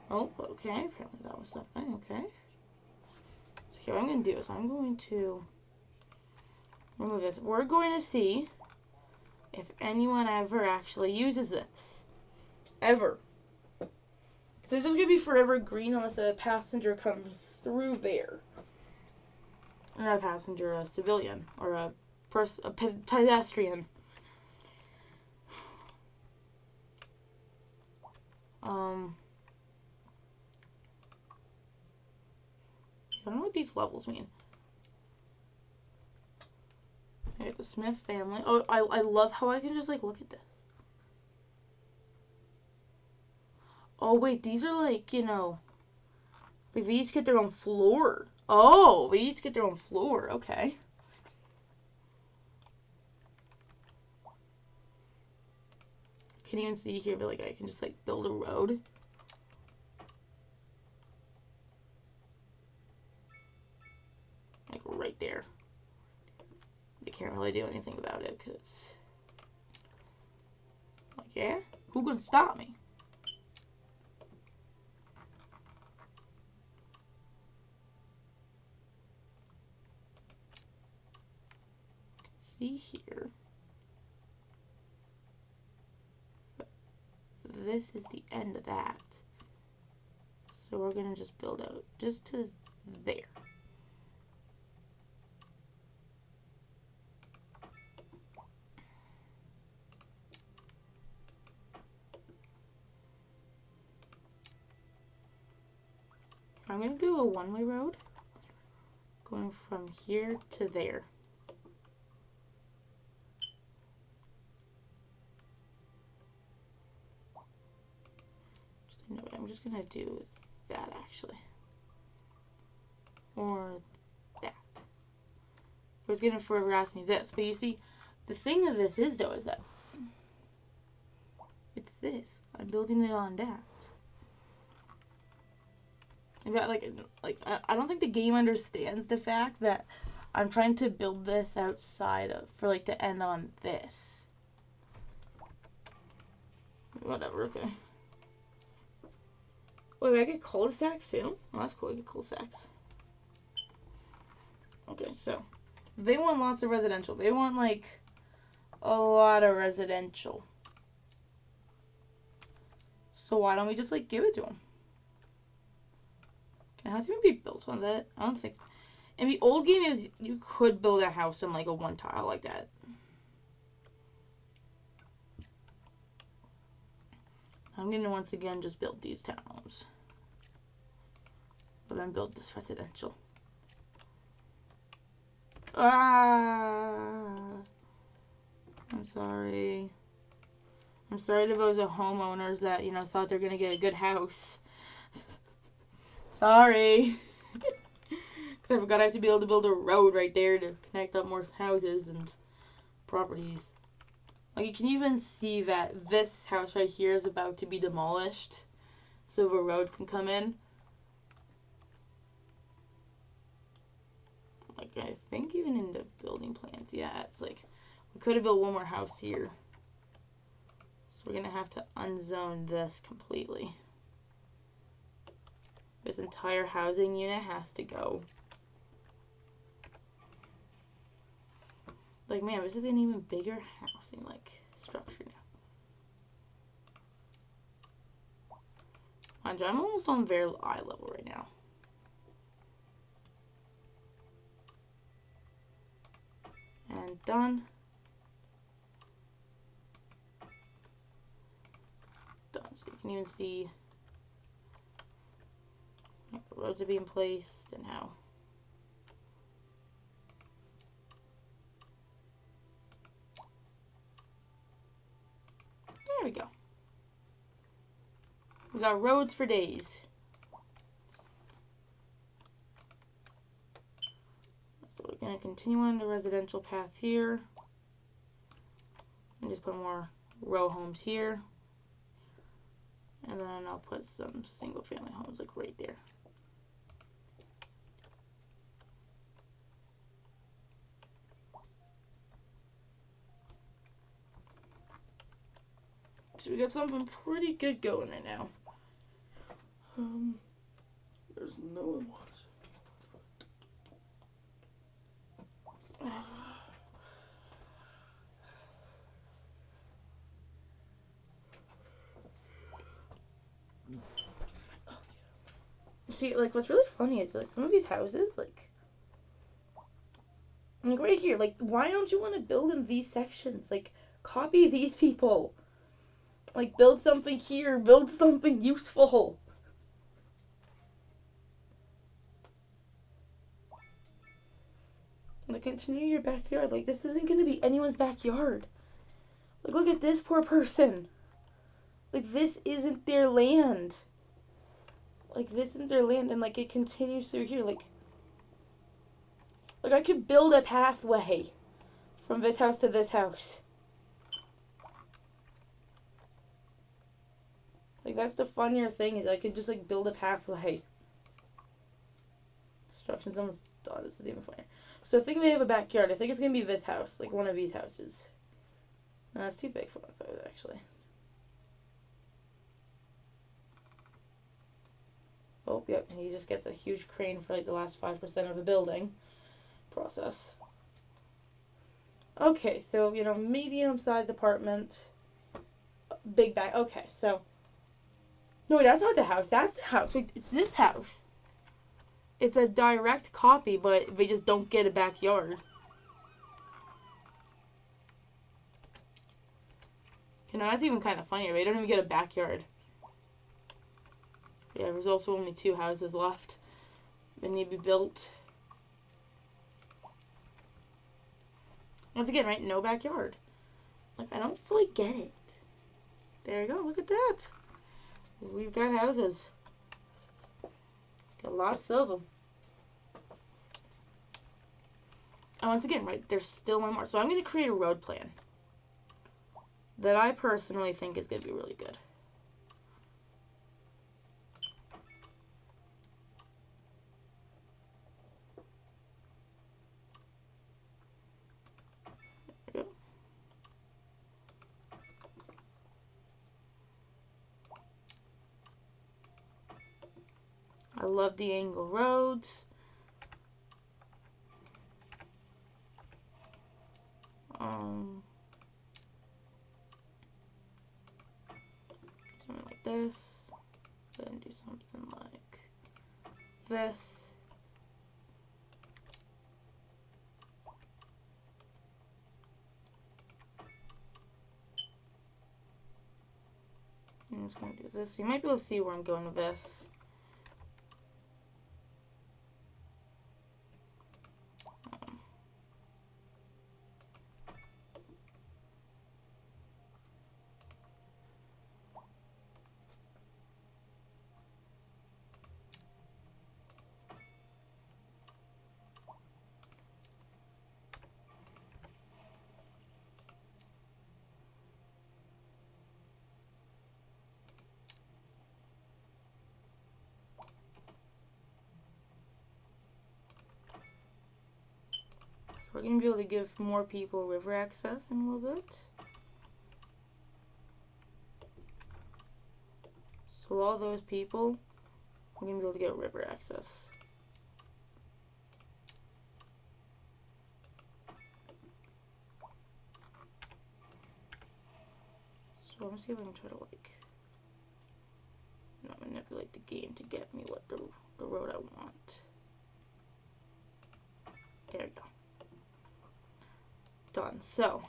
Oh, okay. Apparently that was something. Okay. So here, what I'm going to do is I'm going to remove this. We're going to see if anyone ever actually uses this. Ever. This is going to be forever green unless a passenger comes through there. Not a passenger, a civilian. Or a pedestrian. I don't know what these levels mean. Okay, the Smith family. Oh, I love how I can just, like, look at this. Oh, wait, these are, like, you know, like, they each get their own floor. Oh, they each get their own floor. Okay. Can't even see here, but, like, I can just, like, build a road. Like, right there. They can't really do anything about it, because, like, yeah? Who can stop me? See here. But this is the end of that. So we're going to just build out just to there. I'm going to do a one-way road going from here to there. No, I'm just going to do that actually. Or that. It was going to forever ask me this. But you see, the thing of this is though is that it's this. I'm building it on that. I've got I don't think the game understands the fact that I'm trying to build this outside of for like to end on this. Whatever, okay. Wait, I get cul-de-sacs too? Oh, that's cool, I get cul-de-sacs. Okay, so they want lots of residential. They want like a lot of residential. So why don't we just like give it to them? Can a house even be built on that? I don't think so. In the old game, you could build a house on like a one tile like that. I'm going to once again just build these townhomes. But then build this residential. Ah! I'm sorry. I'm sorry to those homeowners that, you know, thought they're going to get a good house. Sorry. Because I forgot I have to be able to build a road right there to connect up more houses and properties. Like, you can even see that this house right here is about to be demolished. So the road can come in. Like, I think even in the building plans, yeah, it's like, we could have built one more house here. So we're going to have to unzone this completely. This entire housing unit has to go. Like, man, this is an even bigger housing, like, structure now. Mind you, I'm almost on very eye level right now. And done. Done. So you can even see the roads are being placed and how. There we go. We got roads for days. So we're going to continue on the residential path here. And just put more row homes here. And then I'll put some single family homes like right there. So we got something pretty good going right now. There's no one watching. See, like, what's really funny is, like, some of these houses, like right here, like, why don't you want to build in these sections? Like, copy these people. Like, build something here, build something useful. Like, continue your backyard. Like, this isn't going to be anyone's backyard. Like, look at this poor person. Like, this isn't their land. Like, this isn't their land, and, like, it continues through here. Like, I could build a pathway from this house to this house. Like, that's the funnier thing, is I could just, like, build a pathway. Construction's almost done. This is even funnier. So I think they have a backyard. I think it's going to be this house, like one of these houses. No, that's too big for one, actually. Oh, yep, he just gets a huge crane for, like, the last 5% of the building process. Okay, so, you know, medium-sized apartment. Big bag. Okay, so. No, wait, that's not the house. That's the house. Wait, it's this house. It's a direct copy, but they just don't get a backyard. You know, that's even kind of funny. They don't even get a backyard. Yeah, there's also only 2 houses left that need to be built. Once again, right? No backyard. Like, I don't fully get it. There you go. Look at that. We've got houses. Got lots of them. And once again, right, there's still one more. So I'm going to create a road plan that I personally think is going to be really good. love the angle roads. Something like this. Then do something like this. I'm just going to do this. You might be able to see where I'm going with this. We're going to be able to give more people river access in a little bit. So all those people, we're going to be able to get river access. So I'm going to see if I can try to manipulate the game to get me what the road I want. There we go. Done. So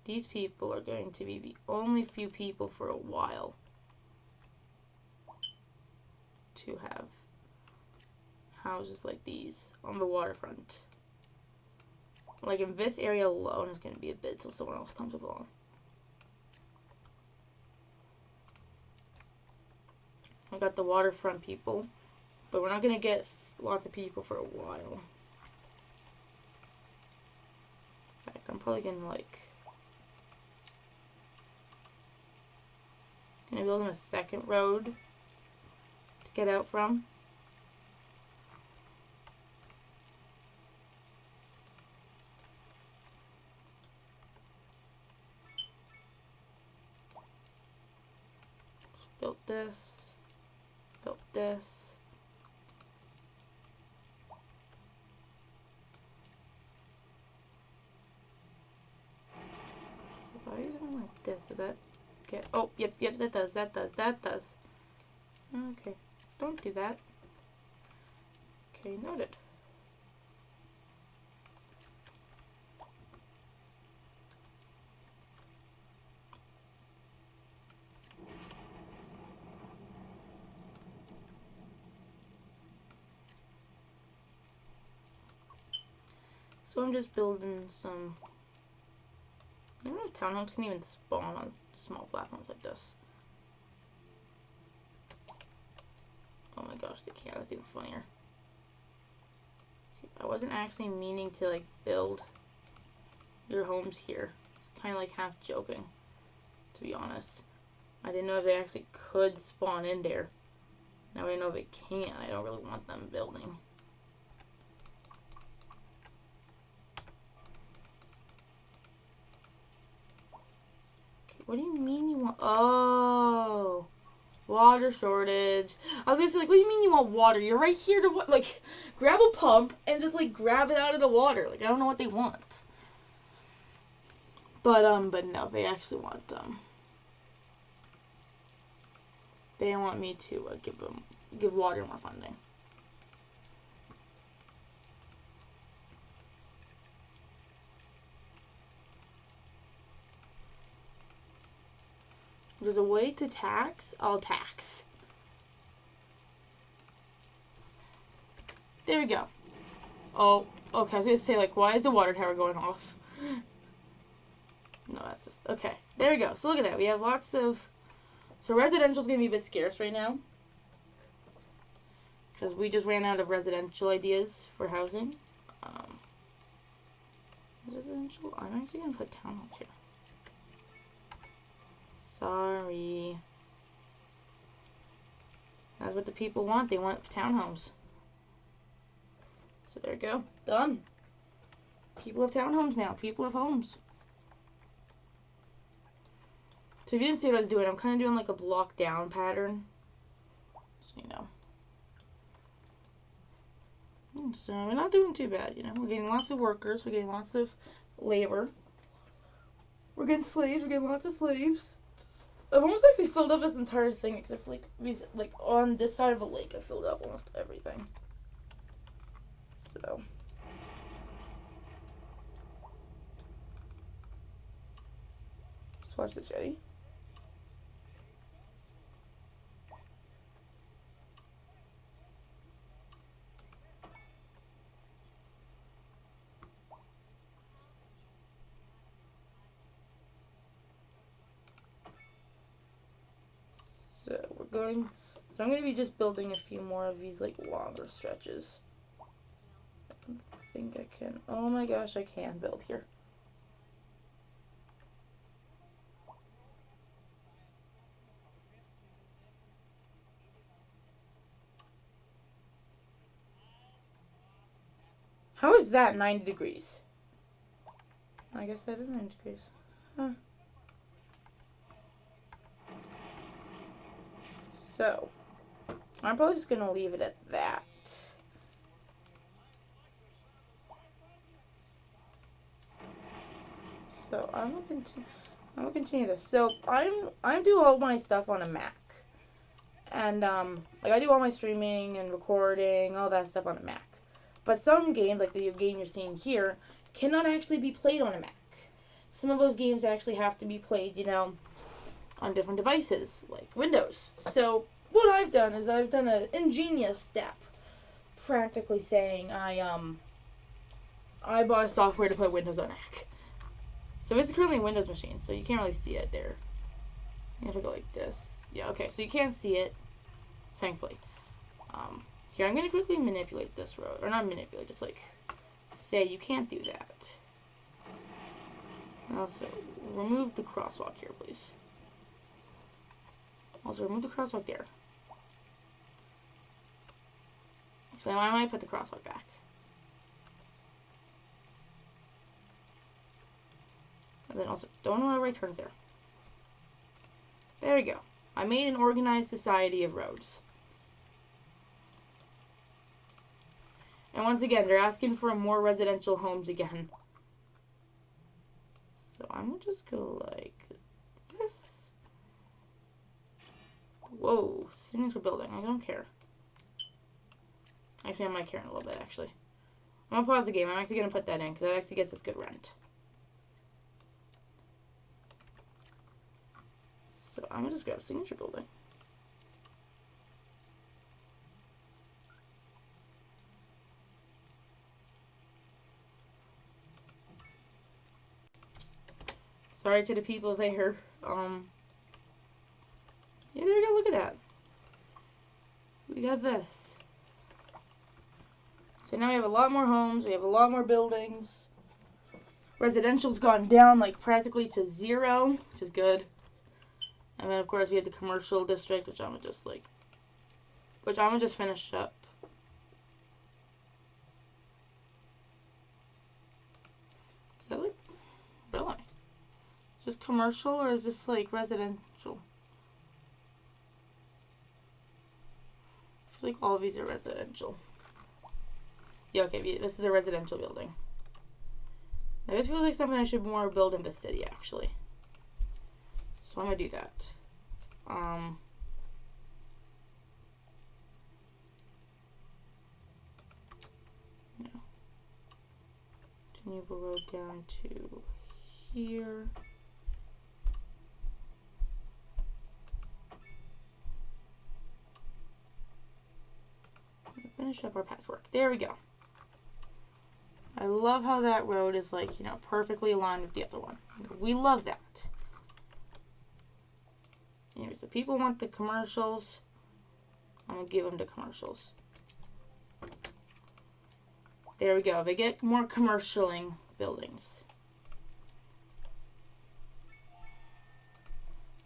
these people are going to be the only few people for a while to have houses like these on the waterfront. Like in this area alone is going to be a bit till someone else comes along. I got the waterfront people, but we're not going to get lots of people for a while. I'm probably gonna build him a second road to get out from. Built this. Built this. If I use something like this, does that get... Oh, yep, that does. Okay, don't do that. Okay, noted. So I'm just building some... I don't know if townhomes can even spawn on small platforms like this. Oh my gosh, they can't. That's even funnier. Okay, I wasn't actually meaning to build your homes here. Kind of half joking, to be honest. I didn't know if they actually could spawn in there. Now I know they can. I don't really want them building. What do you mean you want... Oh, water shortage. I was gonna say, what do you mean you want water? You're right here to what? Grab a pump and just grab it out of the water. I don't know what they want. But no, they actually want they want me to give water more funding. There's a way to tax. I'll tax. There we go. Oh, okay. I was gonna say why is the water tower going off? No, that's just okay. There we go. So look at that. We have lots of. So residential's gonna be a bit scarce right now because we just ran out of residential ideas for housing. Residential. I'm actually gonna put townhomes here. Sorry. That's what the people want. They want townhomes. So there you go. Done. People have townhomes now. People have homes. So if you didn't see what I was doing, I'm kind of doing a block down pattern. So you know. So we're not doing too bad, you know. We're getting lots of workers. We're getting lots of labor. We're getting slaves. We're getting lots of slaves. I've almost actually filled up this entire thing except for like on this side of the lake. I filled up almost everything. So. Let's watch this. Ready? So I'm going to be just building a few more of these like longer stretches. I think I can. Oh my gosh, I can build here. How is that 90 degrees? I guess that is 90 degrees. Huh. So, I'm probably just going to leave it at that. So, I'm going to continue this. So, I do all my stuff on a Mac. And like I do all my streaming and recording, all that stuff on a Mac. But some games, like the game you're seeing here, cannot actually be played on a Mac. Some of those games actually have to be played, you know, on different devices, like Windows. So what I've done is I've done an ingenious step, practically saying I bought a software to put Windows on Mac. So it's currently a Windows machine, so you can't really see it there. You have to go like this. Yeah, okay, so you can't see it, thankfully. Here, I'm going to quickly manipulate this road. Or not manipulate, just like say you can't do that. Also, remove the crosswalk here, please. Also, remove the crosswalk there. So I might put the crosswalk back. And then also, don't allow right turns there. There we go. I made an organized society of roads. And once again, they're asking for more residential homes again. So I'm going to just go like this. Whoa, signature building. I don't care. Actually, I might care in a little bit, actually. I'm going to pause the game. I'm actually going to put that in because that actually gets us good rent. So I'm going to just grab signature building. Sorry to the people there. Yeah, there we go. Look at that. We got this. So now we have a lot more homes. We have a lot more buildings. Residential's gone down like practically to 0, which is good. And then of course we have the commercial district, which I'm gonna just finish up. Is that like really? Is this commercial or is this like residential? I feel like all of these are residential. Yeah, okay, this is a residential building. Now this feels like something I should more build in the city, actually. So I'm gonna do that. Yeah. Move the road down to here. Finish up our patchwork. There we go. I love how that road is like, you know, perfectly aligned with the other one. We love that. Anyway, so people want the commercials. I'm going to give them the commercials. There we go. They get more commercialing buildings.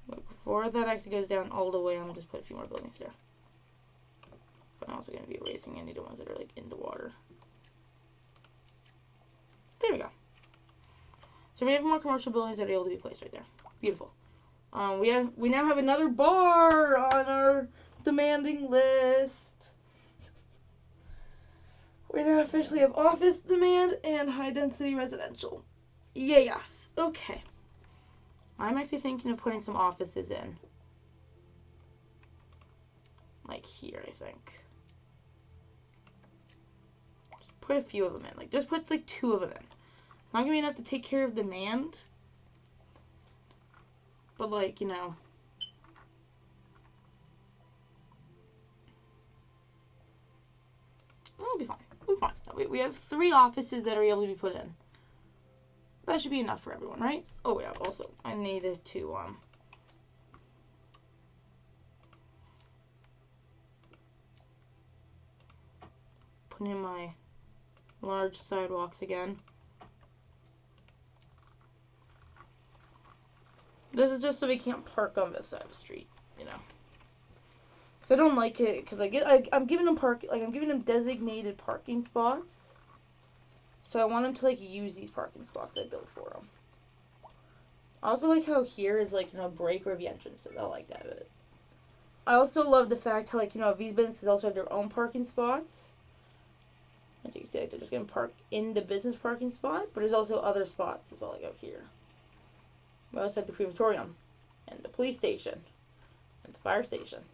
But before that actually goes down all the way, I'm going to just put a few more buildings there. But I'm also going to be erasing any of the ones that are like in the water. There we go. So we have more commercial buildings that are able to be placed right there. Beautiful. We now have another bar on our demanding list. We now officially have office demand and high density residential. Yes. Okay. I'm actually thinking of putting some offices in. Like here, I think. Just put a few of them in. Like, just put like 2 of them in. It's not going to be enough to take care of demand. But like, you know. It'll be fine. We'll be fine. We have 3 offices that are able to be put in. That should be enough for everyone, right? Oh yeah, also, I needed to, put in my large sidewalks again. This is just so we can't park on this side of the street, you know. Cause I don't like it, cause I'm giving them I'm giving them designated parking spots. So I want them to like use these parking spots I built for them. I also like how here is like, you know, break or the entrance. I like that of it. I also love the fact how, like, you know, these businesses also have their own parking spots. As you can see, like, they're just gonna park in the business parking spot, but there's also other spots as well, like out here. We also have the crematorium, and the police station, and the fire station.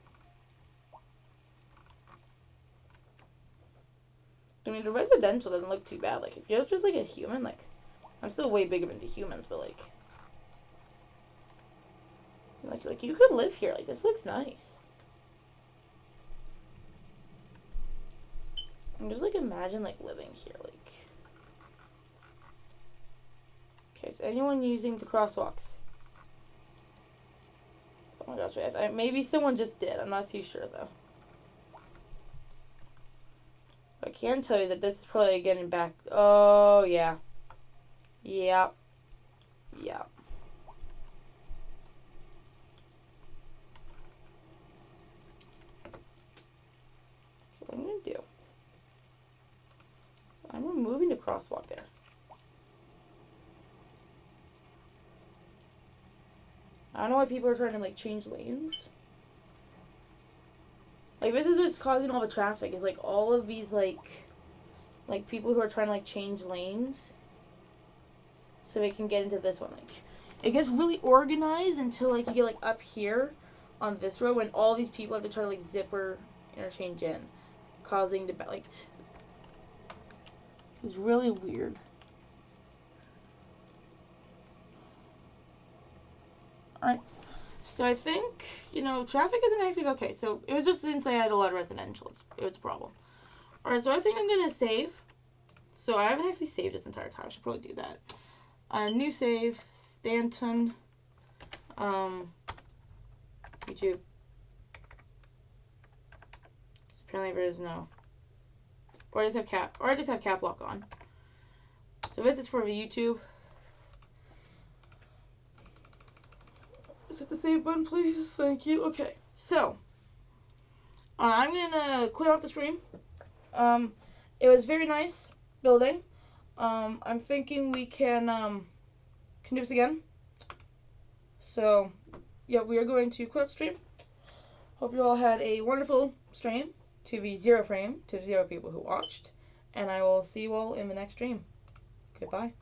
I mean, the residential doesn't look too bad. Like, if you're just like a human, like, I'm still way bigger into humans, but like you could live here. Like, this looks nice. And just like imagine like living here. Like, okay, is anyone using the crosswalks? Oh my gosh, maybe someone just did. I'm not too sure though. I can tell you that this is probably getting back. Oh, yeah. Yep. Yep. What I'm going to do. So I'm removing the crosswalk there. I don't know why people are trying to, like, change lanes. Like, this is what's causing all the traffic, is, like, all of these, like people who are trying to, like, change lanes so they can get into this one. Like, it gets really organized until, like, you get, like, up here on this road when all these people have to try to, like, zipper interchange in, causing the, like, it's really weird. Alright. So I think, you know, traffic isn't actually okay. So it was just since I had a lot of residentials. It was a problem. Alright, so I think I'm going to save. So I haven't actually saved this entire time. I should probably do that. New save. Stanton. YouTube. Apparently there is no. Or I just have cap lock on. So this is for the YouTube. Hit the save button, please. Thank you. Okay. So, I'm gonna quit off the stream. It was very nice building. I'm thinking we can do this again. So, yeah, we are going to quit up stream. Hope you all had a wonderful stream. To the 0 frame, to the 0 people who watched. And I will see you all in the next stream. Goodbye.